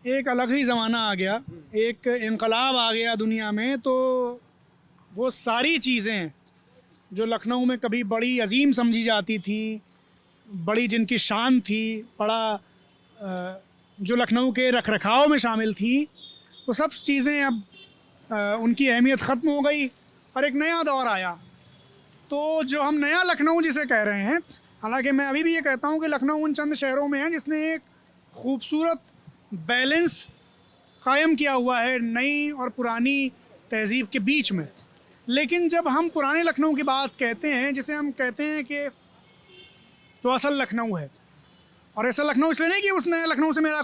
एक अलग ही ज़माना आ गया, एक इनकलाब आ गया दुनिया में। तो वो सारी चीज़ें जो लखनऊ में कभी बड़ी अजीम समझी जाती थी, बड़ी जिनकी शान थी, बड़ा जो लखनऊ के रखरखाव में शामिल थी, वो सब चीज़ें अब उनकी अहमियत ख़त्म हो गई और एक नया दौर आया। तो जो हम नया लखनऊ जिसे कह रहे हैं, हालांकि मैं अभी भी ये कहता हूँ कि लखनऊ उन चंद शहरों में है जिसने एक खूबसूरत बैलेंस कायम किया हुआ है नई और पुरानी तहज़ीब के बीच में। लेकिन जब हम पुराने लखनऊ की बात कहते हैं, जिसे हम कहते हैं कि जो असल लखनऊ है, और ऐसा लखनऊ इसलिए नहीं कि उस नए लखनऊ से मेरा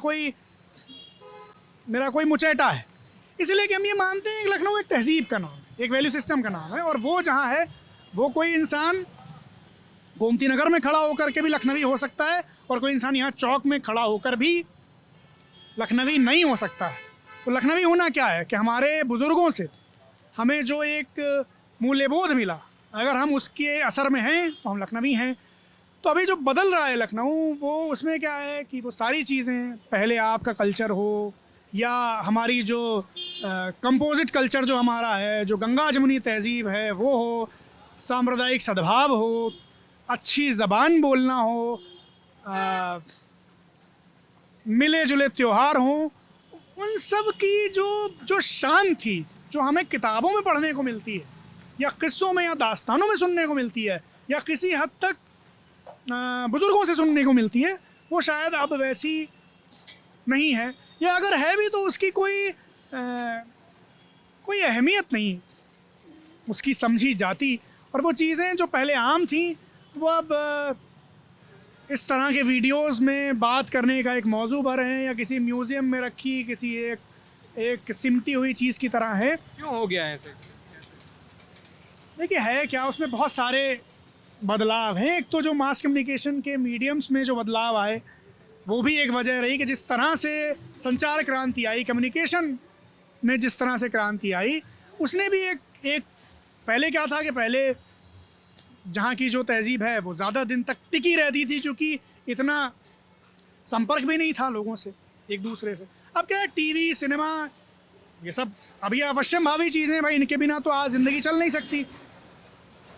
कोई मुचैटा है, इसलिए कि हम ये मानते हैं कि लखनऊ एक तहज़ीब का नाम है, एक वैल्यू सिस्टम का नाम है। और वो जहाँ है वो कोई इंसान गोमती नगर में खड़ा होकर के भी लखनवी हो सकता है और कोई इंसान यहाँ चौक में खड़ा होकर भी लखनवी नहीं हो सकता है। तो लखनवी होना क्या है कि हमारे बुज़ुर्गों से हमें जो एक मूल्यबोध मिला, अगर हम उसके असर में हैं तो हम लखनवी हैं। तो अभी जो बदल रहा है लखनऊ, वो उसमें क्या है कि वो सारी चीज़ें, पहले आपका कल्चर हो या हमारी जो कंपोजिट कल्चर जो हमारा है, जो गंगा जमुनी तहज़ीब है वो हो, सांप्रदायिक सद्भाव हो, अच्छी ज़बान बोलना हो, मिले जुले त्यौहार हों, उन सब की जो शान थी, जो हमें किताबों में पढ़ने को मिलती है या किस्सों में या दास्तानों में सुनने को मिलती है या किसी हद तक बुज़ुर्गों से सुनने को मिलती है, वो शायद अब वैसी नहीं है, या अगर है भी तो उसकी कोई अहमियत नहीं उसकी समझी जाती। और वो चीज़ें जो पहले आम थी वो अब इस तरह के वीडियोस में बात करने का एक मौजू पर हैं या किसी म्यूज़ियम में रखी किसी एक सिमटी हुई चीज़ की तरह है। क्यों हो गया है ऐसे? देखिए है क्या, उसमें बहुत सारे बदलाव हैं। एक तो जो मास कम्युनिकेशन के मीडियम्स में जो बदलाव आए, वो भी एक वजह रही कि जिस तरह से संचार क्रांति आई, कम्युनिकेशन में जिस तरह से क्रांति आई, उसने भी एक पहले क्या था कि पहले जहाँ की जो तहज़ीब है वो ज़्यादा दिन तक टिकी रहती थी, क्योंकि इतना संपर्क भी नहीं था लोगों से एक दूसरे से। अब क्या है, टीवी, सिनेमा, ये सब अभी अवश्यम भावी चीज़ें, भाई इनके बिना तो आज ज़िंदगी चल नहीं सकती।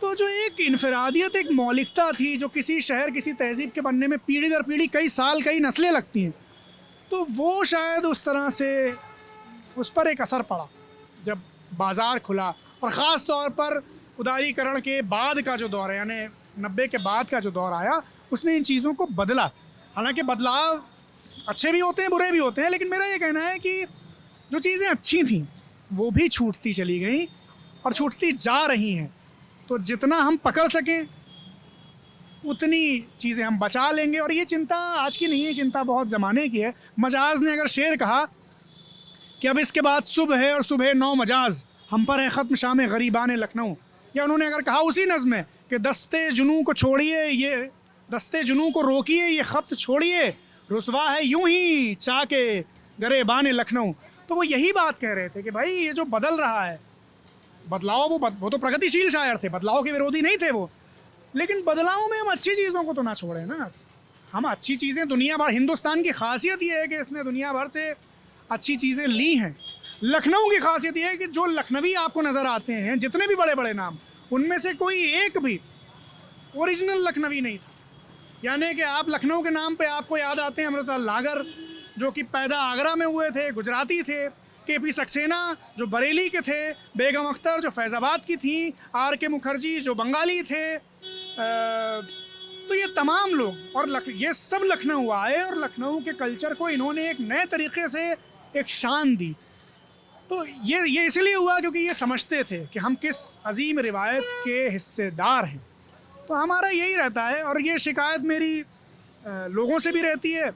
तो जो एक इनफरादियत, एक मौलिकता थी जो किसी शहर, किसी तहज़ीब के बनने में पीढ़ी दर पीढ़ी कई साल, कई नस्लें लगती हैं, तो वो शायद उस तरह से उस पर एक असर पड़ा जब बाज़ार खुला। और ख़ास तौर पर उदारीकरण के बाद का जो दौर है, यानी 90 के बाद का जो दौर आया, उसने इन चीज़ों को बदला। हालांकि बदलाव अच्छे भी होते हैं, बुरे भी होते हैं, लेकिन मेरा ये कहना है कि जो चीज़ें अच्छी थीं वो भी छूटती चली गई और छूटती जा रही हैं। तो जितना हम पकड़ सकें उतनी चीज़ें हम बचा लेंगे। और ये चिंता आज की नहीं है, चिंता बहुत ज़माने की है। मजाज ने अगर शेर कहा कि अब इसके बाद सुबह है और सुबह 9 मजाज, हम पर है ख़त्म शाम गरीबान लखनऊ, या उन्होंने अगर कहा उसी नज़्म में कि दस्ते जुनू को छोड़िए, ये दस्ते जुनू को रोकिए, ये खप्त छोड़िए, रुसवा है यूं ही चाके गरेबान लखनऊ, तो वो यही बात कह रहे थे कि भाई ये जो बदल रहा है, बदलाव, वो तो प्रगतिशील शायर थे, बदलाव के विरोधी नहीं थे वो, लेकिन बदलाव में हम अच्छी चीज़ों को तो ना छोड़ें ना। हम अच्छी चीज़ें दुनिया भर, हिंदुस्तान की खासियत ये है कि इसने दुनिया भर से अच्छी चीज़ें ली हैं। लखनऊ की खासियत ये है कि जो लखनवी आपको नज़र आते हैं, जितने भी बड़े बड़े नाम, उनमें से कोई एक भी ओरिजिनल लखनवी नहीं था। यानी कि आप लखनऊ के नाम पे आपको याद आते हैं अमृता लागर, जो कि पैदा आगरा में हुए थे, गुजराती थे, KP सक्सेना जो बरेली के थे, बेगम अख्तर जो फैज़ाबाद की थी, RK मुखर्जी जो बंगाली थे, तो ये तमाम लोग और ये सब लखनऊ आए और लखनऊ के कल्चर को इन्होंने एक नए तरीके से एक शान दी। तो ये इसलिए हुआ क्योंकि ये समझते थे कि हम किस अजीम रिवायत के हिस्सेदार हैं। तो हमारा यही रहता है, और ये शिकायत मेरी लोगों से भी रहती है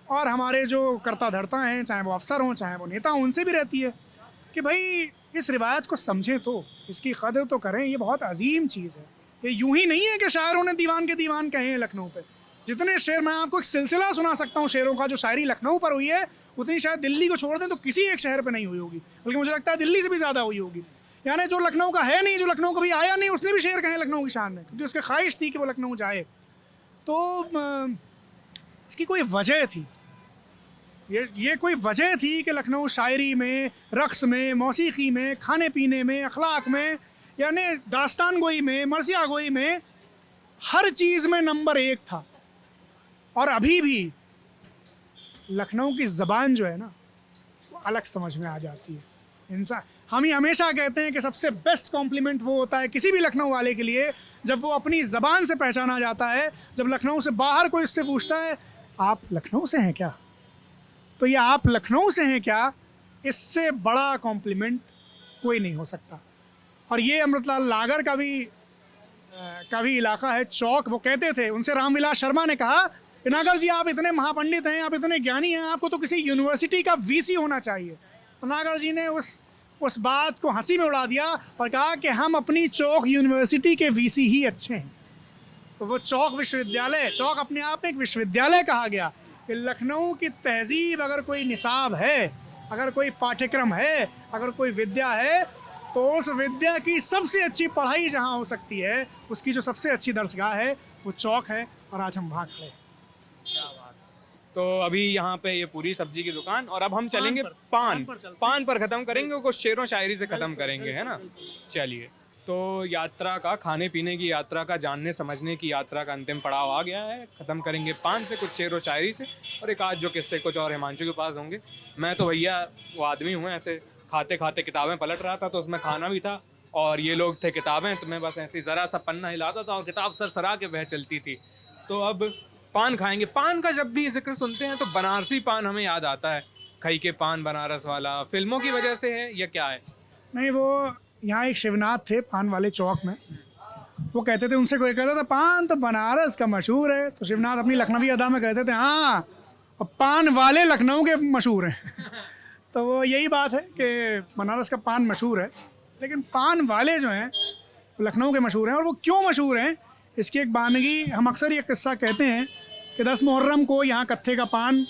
और हमारे जो कर्ता धर्ता हैं, चाहे वो अफसर हों चाहे वो नेता हों, उनसे भी रहती है कि भाई इस रिवायत को समझें, तो इसकी कदर तो करें। ये बहुत अजीम चीज़ है। ये यूं ही नहीं है कि शायरों ने दीवान के दीवान कहे हैं लखनऊ पे। जितने शेर, मैं आपको एक सिलसिला सुना सकता हूँ शेरों का, जो शायरी लखनऊ पर हुई है, उतनी शायद दिल्ली को छोड़ दें तो किसी एक शहर पर नहीं हुई होगी, बल्कि मुझे लगता है दिल्ली से भी ज़्यादा हुई होगी। यानी जो लखनऊ का है नहीं, जो लखनऊ कभी आया नहीं, उसने भी शेर कहे लखनऊ की शान में, क्योंकि उसकी ख्वाहिश थी कि वो लखनऊ जाए। तो इसकी कोई वजह थी, ये कोई वजह थी कि लखनऊ शायरी में, रक़्स में, मौसीकी में, खाने पीने में, अखलाक में, यानी दास्तान गोई में, मरसिया गोई में, हर चीज़ में नंबर 1 था। और अभी भी लखनऊ की ज़बान जो है ना, वो अलग समझ में आ जाती है। इंसान, हम ही हमेशा कहते हैं कि सबसे बेस्ट कॉम्प्लीमेंट वो होता है किसी भी लखनऊ वाले के लिए जब वो अपनी ज़बान से पहचाना जाता है। जब लखनऊ से बाहर कोई इससे पूछता है आप लखनऊ से हैं क्या, तो ये आप लखनऊ से हैं क्या, इससे बड़ा कॉम्प्लीमेंट कोई नहीं हो सकता। और ये अमृतलाल लागर का भी इलाका है, चौक। वो कहते थे, उनसे रामविलास शर्मा ने कहा कि नागर जी आप इतने महापंडित हैं, आप इतने ज्ञानी हैं, आपको तो किसी यूनिवर्सिटी का VC होना चाहिए। तो नागर जी ने उस बात को हंसी में उड़ा दिया और कहा कि हम अपनी चौक यूनिवर्सिटी के VC ही अच्छे हैं। तो वो चौक विश्वविद्यालय, चौक अपने आप में एक विश्वविद्यालय कहा गया कि लखनऊ की तहज़ीब अगर कोई निसाब है, अगर कोई पाठ्यक्रम है, अगर कोई विद्या है, तो उस विद्या की सबसे अच्छी पढ़ाई जहाँ हो सकती है, उसकी जो सबसे अच्छी दरसगाह है वो चौक है। और आज हम वहाँ खड़े हैं। तो अभी यहाँ पे ये पूरी सब्जी की दुकान, और अब हम चलेंगे पान पर चलते हैं। पान पर ख़त्म करेंगे, कुछ शेरों शायरी से ख़त्म करेंगे, है ना। चलिए, तो यात्रा का, खाने पीने की यात्रा का, जानने समझने की यात्रा का अंतिम पड़ाव आ गया है। ख़त्म करेंगे पान से, कुछ शेर व शायरी से, और एक आध जो किस्से कुछ और हिमांशु के पास होंगे। मैं तो भैया वो आदमी हूँ, ऐसे खाते खाते किताबें पलट रहा था, तो उसमें खाना भी था और ये लोग थे किताबें, तो मैं बस ऐसे ज़रा सा पन्ना हिलाता था और किताब सरसरा के बह चलती थी। तो अब पान खाएंगे। पान का जब भी जिक्र सुनते हैं तो बनारसी पान हमें याद आता है, खई के पान बनारस वाला, फिल्मों की वजह से है या क्या है? नहीं, वो यहाँ एक शिवनाथ थे पान वाले चौक में, वो कहते थे, उनसे कोई कहता था पान तो बनारस का मशहूर है, तो शिवनाथ अपनी लखनवी अदा में कहते थे हाँ, और पान वाले लखनऊ के मशहूर हैं। तो वो यही बात है कि बनारस का पान मशहूर है, लेकिन पान वाले जो हैं लखनऊ के मशहूर हैं। और वो क्यों मशहूर हैं, इसकी एक बानगी, हम अक्सर ये किस्सा कहते हैं कि 10 मुहर्रम को यहाँ कत्थे का पान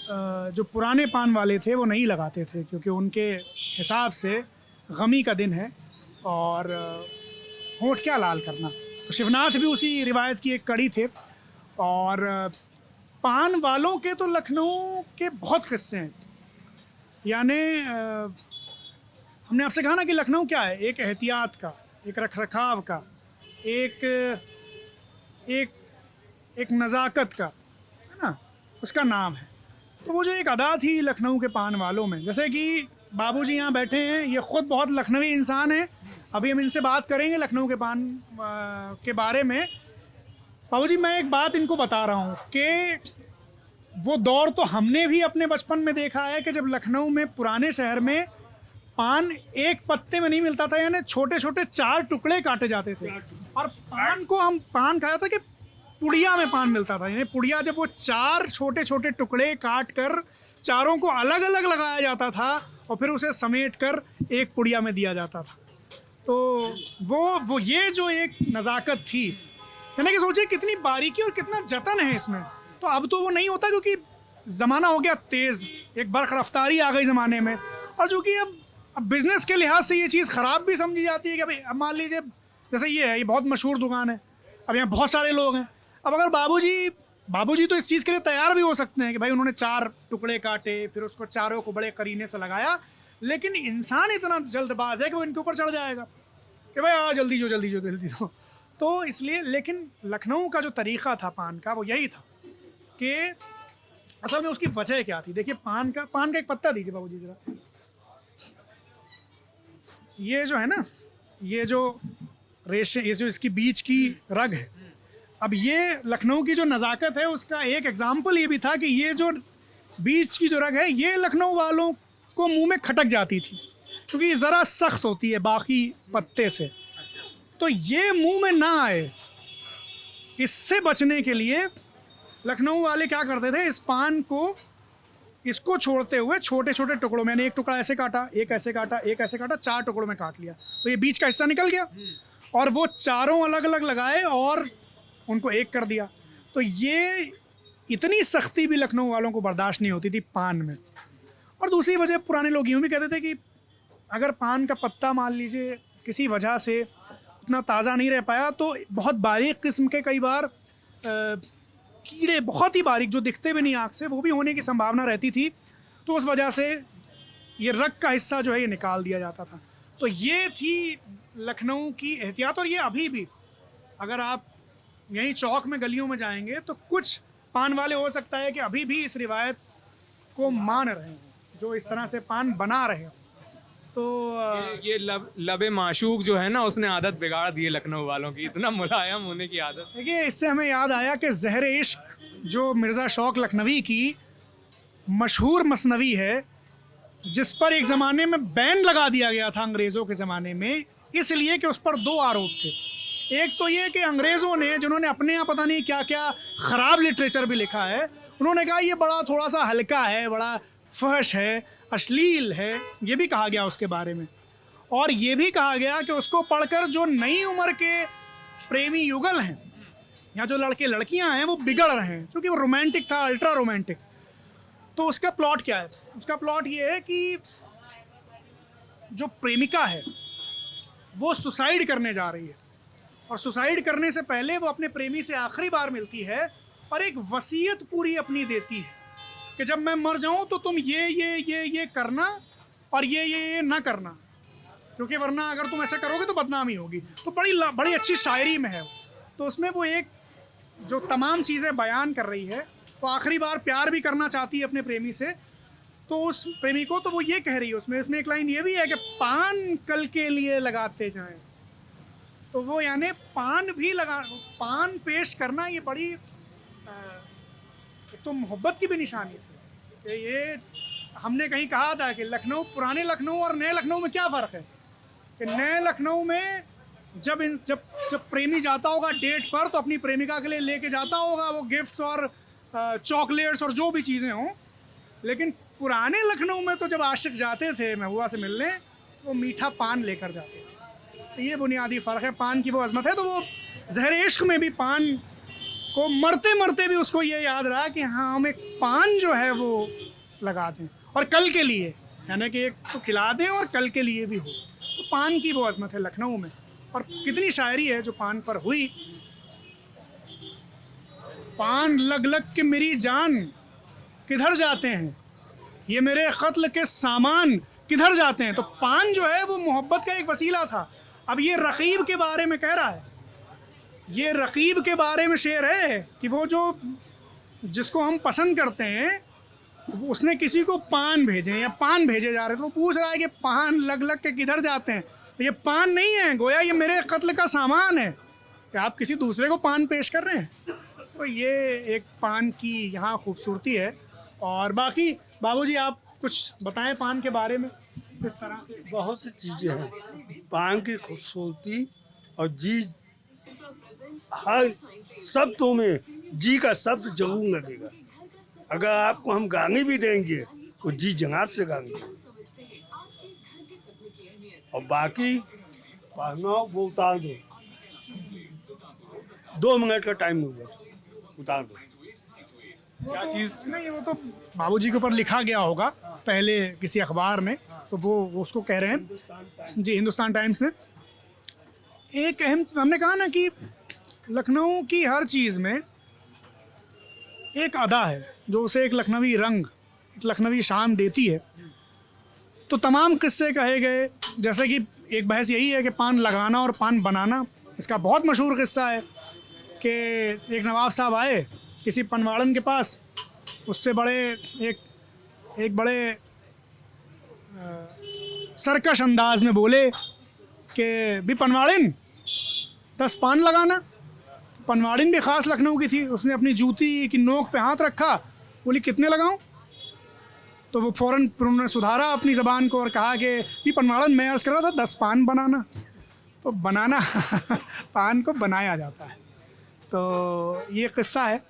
जो पुराने पान वाले थे वो नहीं लगाते थे, क्योंकि उनके हिसाब से गमी का दिन है और होंठ क्या लाल करना। तो शिवनाथ भी उसी रिवायत की एक कड़ी थे। और पान वालों के तो लखनऊ के बहुत किस्से हैं। यानी हमने आपसे कहा ना कि लखनऊ क्या है, एक एहतियात का, एक रखरखाव का, एक एक एक नज़ाकत का, है ना, उसका नाम है। तो वो जो एक अदा थी लखनऊ के पान वालों में, जैसे कि बाबूजी यहाँ बैठे हैं, ये ख़ुद बहुत लखनवी इंसान हैं। अभी हम इनसे बात करेंगे लखनऊ के पान के बारे में। बाबूजी, मैं एक बात इनको बता रहा हूँ कि वो दौर तो हमने भी अपने बचपन में देखा है कि जब लखनऊ में पुराने शहर में पान एक पत्ते में नहीं मिलता था, यानी छोटे छोटे 4 टुकड़े काटे जाते थे। और पान को हम पान खाया था कि पुड़िया में पान मिलता था, यानी पुड़िया जब वो 4 छोटे छोटे टुकड़े काट कर चारों को अलग अलग लगाया जाता था और फिर उसे समेट कर एक पुड़िया में दिया जाता था। तो वो ये जो एक नज़ाकत थी, यानी कि सोचिए कितनी बारीकी और कितना जतन है इसमें। तो अब तो वो नहीं होता, क्योंकि ज़माना हो गया तेज़, एक बर्क़ रफ्तारी आ गई ज़माने में। और जो कि अब बिज़नेस के लिहाज से ये चीज़ ख़राब भी समझी जाती है कि भाई अब मान लीजिए जैसे ये है, ये बहुत मशहूर दुकान है, अब यहाँ बहुत सारे लोग हैं। अब अगर बाबूजी तो इस चीज़ के लिए तैयार भी हो सकते हैं कि भाई उन्होंने 4 टुकड़े काटे, फिर उसको चारों को बड़े करीने से लगाया, लेकिन इंसान इतना जल्दबाज है कि वो इनके ऊपर चढ़ जाएगा कि भाई जल्दी जो। तो इसलिए, लेकिन लखनऊ का जो तरीक़ा था पान का वो यही था कि असल में उसकी वजह क्या थी। देखिए, पान का एक पत्ता दीजिए बाबूजी ज़रा। ये जो है ना, ये जो रेशे, ये जो इसकी बीच की रग है, अब ये लखनऊ की जो नज़ाकत है उसका एक एग्जाम्पल ये भी था कि ये जो बीच की जो रग है ये लखनऊ वालों को मुंह में खटक जाती थी, क्योंकि ये ज़रा सख्त होती है बाकी पत्ते से। तो ये मुंह में ना आए, इससे बचने के लिए लखनऊ वाले क्या करते थे, इस पान को, इसको छोड़ते हुए छोटे छोटे टुकड़ों में, यानी एक टुकड़ा ऐसे काटा, एक ऐसे काटा, एक ऐसे काटा, 4 टुकड़ों में काट लिया, तो ये बीच का हिस्सा निकल गया। और वो चारों अलग अलग लगाए और उनको एक कर दिया। तो ये इतनी सख्ती भी लखनऊ वालों को बर्दाश्त नहीं होती थी पान में। और दूसरी वजह, पुराने लोग यूँ भी कहते थे कि अगर पान का पत्ता मान लीजिए किसी वजह से उतना ताज़ा नहीं रह पाया, तो बहुत बारीक किस्म के कई बार कीड़े, बहुत ही बारीक, जो दिखते भी नहीं आँख से, वो भी होने की संभावना रहती थी। तो उस वजह से ये रग का हिस्सा जो है ये निकाल दिया जाता था। तो ये थी लखनऊ की एहतियात। और ये अभी भी, अगर आप यहीं चौक में गलियों में जाएंगे तो कुछ पान वाले हो सकता है कि अभी भी इस रिवायत को मान रहे हैं, जो इस तरह से पान बना रहे हैं। तो ये लबे माशूक जो है ना, उसने आदत बिगाड़ दी है लखनऊ वालों की, इतना मुलायम होने की आदत। देखिए, इससे हमें याद आया कि ज़हर इश्क जो मिर्ज़ा शौक लखनवी की मशहूर मसनवी है, जिस पर एक ज़माने में बैन लगा दिया गया था अंग्रेज़ों के ज़माने में, इसलिए कि उस पर 2 आरोप थे। एक तो ये कि अंग्रेज़ों ने, जिन्होंने अपने यहाँ पता नहीं क्या क्या ख़राब लिटरेचर भी लिखा है, उन्होंने कहा ये बड़ा थोड़ा सा हल्का है, बड़ा फहश है, अश्लील है, ये भी कहा गया उसके बारे में। और ये भी कहा गया कि उसको पढ़कर जो नई उम्र के प्रेमी युगल हैं या जो लड़के लड़कियां हैं वो बिगड़ रहे हैं, क्योंकि वो रोमांटिक था, अल्ट्रा रोमांटिक। तो उसका प्लॉट क्या है? उसका प्लॉट ये है कि जो प्रेमिका है वो सुसाइड करने जा रही है, और सुसाइड करने से पहले वो अपने प्रेमी से आखिरी बार मिलती है और एक वसीयत पूरी अपनी देती है कि जब मैं मर जाऊं तो तुम ये करना और ये ना करना, क्योंकि वरना अगर तुम ऐसा करोगे तो बदनामी होगी। तो बड़ी अच्छी शायरी में है। तो उसमें वो एक जो तमाम चीज़ें बयान कर रही है, वो आखिरी बार प्यार भी करना चाहती है अपने प्रेमी से। तो उस प्रेमी को, तो वो ये कह रही है उसमें एक लाइन ये भी है कि पान कल के लिए लगाते जाएं। तो वो यानी पान पेश करना ये बड़ी तो मोहब्बत की भी निशानी थी। कि ये हमने कहीं कहा था कि लखनऊ, पुराने लखनऊ और नए लखनऊ में क्या फ़र्क है, कि नए लखनऊ में जब प्रेमी जाता होगा डेट पर तो अपनी प्रेमिका के लिए लेके जाता होगा वो गिफ्ट्स और चॉकलेट्स और जो भी चीज़ें हों। लेकिन पुराने लखनऊ में तो जब आशिक जाते थे महबूबा से मिलने, तो वो मीठा पान लेकर जाते थे। ये बुनियादी फ़र्क है। पान की वो अज़मत है, तो वो ज़हर इश्क में भी पान को मरते मरते भी उसको ये याद रहा कि हाँ हम एक पान जो है वो लगा दें और कल के लिए, यानी कि एक तो खिला दें और कल के लिए भी हो। तो पान की वो अज़मत है लखनऊ में। और कितनी शायरी है जो पान पर हुई। पान लग लग के मेरी जान किधर जाते हैं, ये मेरे क़त्ल के सामान किधर जाते हैं। तो पान जो है वो मोहब्बत का एक वसीला था। अब ये रकीब के बारे में कह रहा है, ये रकीब के बारे में शेर है कि वो जो जिसको हम पसंद करते हैं उसने किसी को पान भेजे या पान भेजे जा रहे हैं, तो वो पूछ रहा है कि पान लग लग के किधर जाते हैं। तो ये पान नहीं है, गोया ये मेरे कत्ल का सामान है कि आप किसी दूसरे को पान पेश कर रहे हैं। तो ये एक पान की यहाँ खूबसूरती है। और बाकी बाबूजी आप कुछ बताएं पान के बारे में किस तरह से। बहुत सी चीज़ें हैं पान की खूबसूरती और जी हर शब्दों में जी का शब्द जरूर लगेगा। अगर आपको हम गाने भी देंगे तो जी जनाब से गाएंगे। और बाकी पढ़ना वो उतार दो, 2 मिनट का टाइम होगा, उतार दो। क्या चीज़? नहीं, वो तो बाबूजी के ऊपर लिखा गया होगा पहले किसी अखबार में, तो वो उसको कह रहे हैं जी, हिंदुस्तान टाइम्स ने। एक अहम हमने कहा ना कि लखनऊ की हर चीज़ में एक अदा है जो उसे एक लखनवी रंग, एक लखनवी शान देती है। तो तमाम किस्से कहे गए, जैसे कि एक बहस यही है कि पान लगाना और पान बनाना। इसका बहुत मशहूर किस्सा है कि एक नवाब साहब आए किसी पनवाड़न के पास, उससे बड़े एक बड़े सरकश अंदाज में बोले कि भी पनवाड़िन 10 पान लगाना। तो पनवाड़िन भी ख़ास लखनऊ की थी, उसने अपनी जूती की नोक पे हाथ रखा, बोली कितने लगाऊं। तो वो फ़ौरन उन्होंने सुधारा अपनी ज़बान को और कहा कि भी पनवाड़न मैं अर्ज़ कर रहा था 10 पान बनाना। तो बनाना पान को बनाया जाता है। तो ये किस्सा है।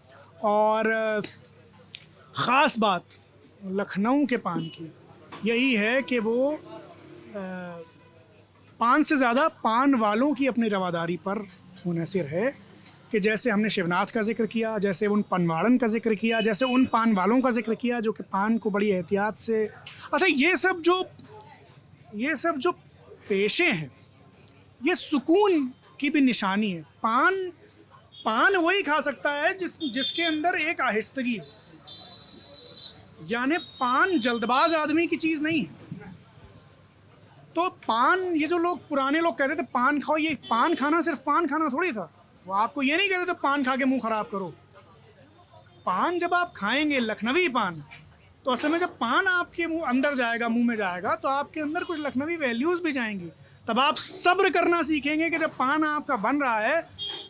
और ख़ास बात लखनऊ के पान की यही है कि वो पान से ज़्यादा पान वालों की अपनी रवादारी पर मुनहसर है कि जैसे हमने शिवनाथ का जिक्र किया, जैसे उन पनवाड़न का जिक्र किया, जैसे उन पान वालों का जिक्र किया जो कि पान को बड़ी एहतियात से। अच्छा, ये सब जो पेशे हैं ये सुकून की भी निशानी है। पान वही खा सकता है जिसके अंदर एक आहिस्तगी हो, यानी पान जल्दबाज आदमी की चीज़ नहीं है। तो पान, ये जो लोग पुराने लोग कहते थे पान खाओ, ये पान खाना सिर्फ पान खाना थोड़ी था। वो आपको ये नहीं कहते थे पान खा के मुंह ख़राब करो। पान जब आप खाएंगे लखनवी पान, तो असल में जब पान आपके मुंह अंदर जाएगा, मुंह में जाएगा, तो आपके अंदर कुछ लखनवी वैल्यूज़ भी जाएंगी। तब आप सब्र करना सीखेंगे कि जब पान आपका बन रहा है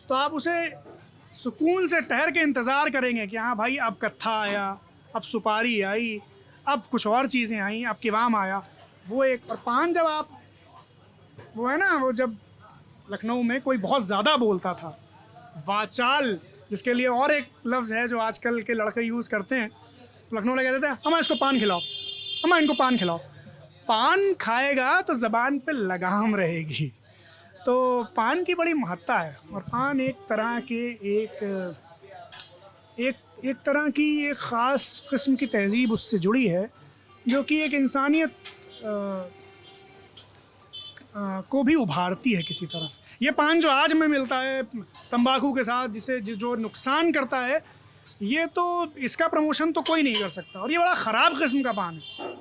तो आप उसे सुकून से ठहर के इंतज़ार करेंगे कि हाँ भाई अब कत्था आया, अब सुपारी आई, अब कुछ और चीज़ें आई, अब किवाम आया। वो एक और पान जब आप, वो है ना, वो जब लखनऊ में कोई बहुत ज़्यादा बोलता था, वाचाल, जिसके लिए और एक लफ्ज़ है जो आजकल के लड़के यूज़ करते हैं, तो लखनऊ में कहते थे हमें इसको पान खिलाओ, हमें इनको पान खिलाओ। पान खाएगा तो ज़बान पे लगाम रहेगी। तो पान की बड़ी महत्ता है। और पान एक तरह के एक तरह की एक ख़ास किस्म की तहज़ीब उससे जुड़ी है जो कि एक इंसानियत को भी उभारती है किसी तरह से। ये पान जो आज में मिलता है तंबाकू के साथ, जो नुकसान करता है, ये तो इसका प्रमोशन तो कोई नहीं कर सकता और ये बड़ा ख़राब किस्म का पान है।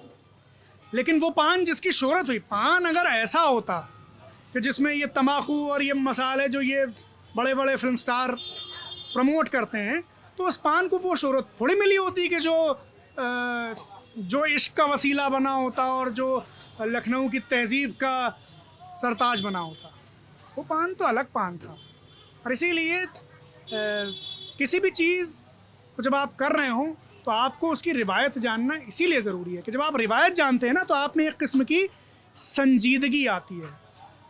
लेकिन वो पान जिसकी शोहरत हुई, पान अगर ऐसा होता कि जिसमें ये तंबाकू और ये मसाले जो ये बड़े बड़े फिल्म स्टार प्रमोट करते हैं, तो उस पान को वो शोहरत थोड़ी मिली होती कि जो इश्क का वसीला बना होता और जो लखनऊ की तहज़ीब का सरताज बना होता। वो पान तो अलग पान था। और इसीलिए किसी भी चीज़ को जब आप कर रहे हो तो आपको उसकी रिवायत जानना इसीलिए ज़रूरी है कि जब आप रिवायत जानते हैं ना, तो आप में एक किस्म की संजीदगी आती है।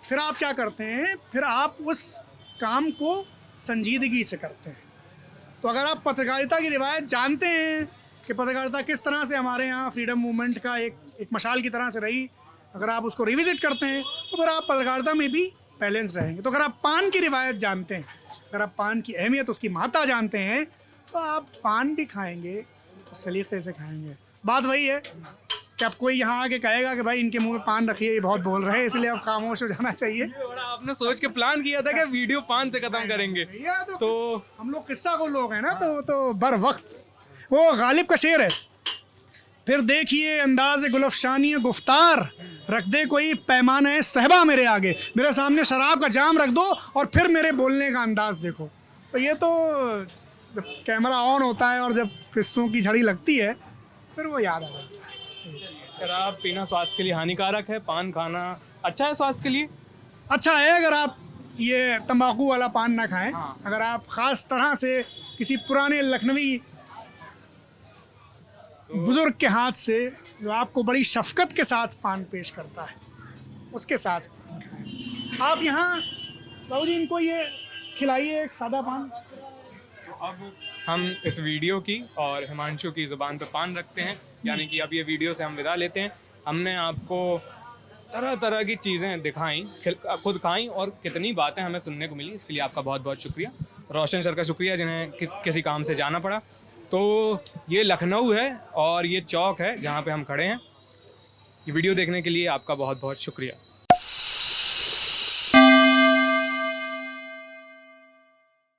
फिर आप क्या करते हैं, फिर आप उस काम को संजीदगी से करते हैं। तो अगर आप पत्रकारिता की रिवायत जानते हैं कि पत्रकारिता किस तरह से हमारे यहाँ फ्रीडम मूवमेंट का एक मशाल की तरह से रही, अगर आप उसको रिविज़िट करते हैं तो फिर आप पत्रकारिता में भी बैलेंस रहेंगे। तो अगर आप पान की रिवायत जानते हैं, अगर आप पान की अहमियत, उसकी महत्ता जानते हैं, तो आप पान भी खाएंगे तो सलीके से खाएंगे। बात वही है कि अब कोई यहाँ आके कहेगा कि भाई इनके मुंह में पान रखिए, ये बहुत बोल रहे हैं, इसलिए अब खामोश हो जाना चाहिए। ये बड़ा आपने सोच के प्लान किया था कि वीडियो पान से खत्म करेंगे। भैया तो हम लोग किस्सा को लोग हैं ना, तो बर वक्त वो गालिब का शेर है, फिर देखिए अंदाज़ गुलफशानी गुफ्तार, रख दे कोई पैमाना सहबा मेरे आगे, मेरे सामने शराब का जाम रख दो और फिर मेरे बोलने का अंदाज़ देखो। तो ये तो जब कैमरा ऑन होता है और जब किस्सों की झड़ी लगती है फिर वो याद आ जाता है। शराब पीना स्वास्थ्य के लिए हानिकारक है, पान खाना अच्छा है स्वास्थ्य के लिए। अच्छा है अगर आप ये तंबाकू वाला पान ना खाएं। हाँ। अगर आप ख़ास तरह से किसी पुराने लखनवी बुजुर्ग के हाथ से, जो आपको बड़ी शफकत के साथ पान पेश करता है, उसके साथ पान खाएं। आप यहाँ बाबू जी इनको ये खिलाइए एक सादा पान। अब हम इस वीडियो की और हिमांशु की ज़ुबान पे पान रखते हैं, यानी कि अब ये वीडियो से हम विदा लेते हैं। हमने आपको तरह तरह की चीज़ें दिखाई, खुद खाई और कितनी बातें हमें सुनने को मिली, इसके लिए आपका बहुत बहुत शुक्रिया। रोशन सर का शुक्रिया जिन्हें किसी काम से जाना पड़ा। तो ये लखनऊ है और ये चौक है जहाँ पे हम खड़े हैं। ये वीडियो देखने के लिए आपका बहुत बहुत शुक्रिया।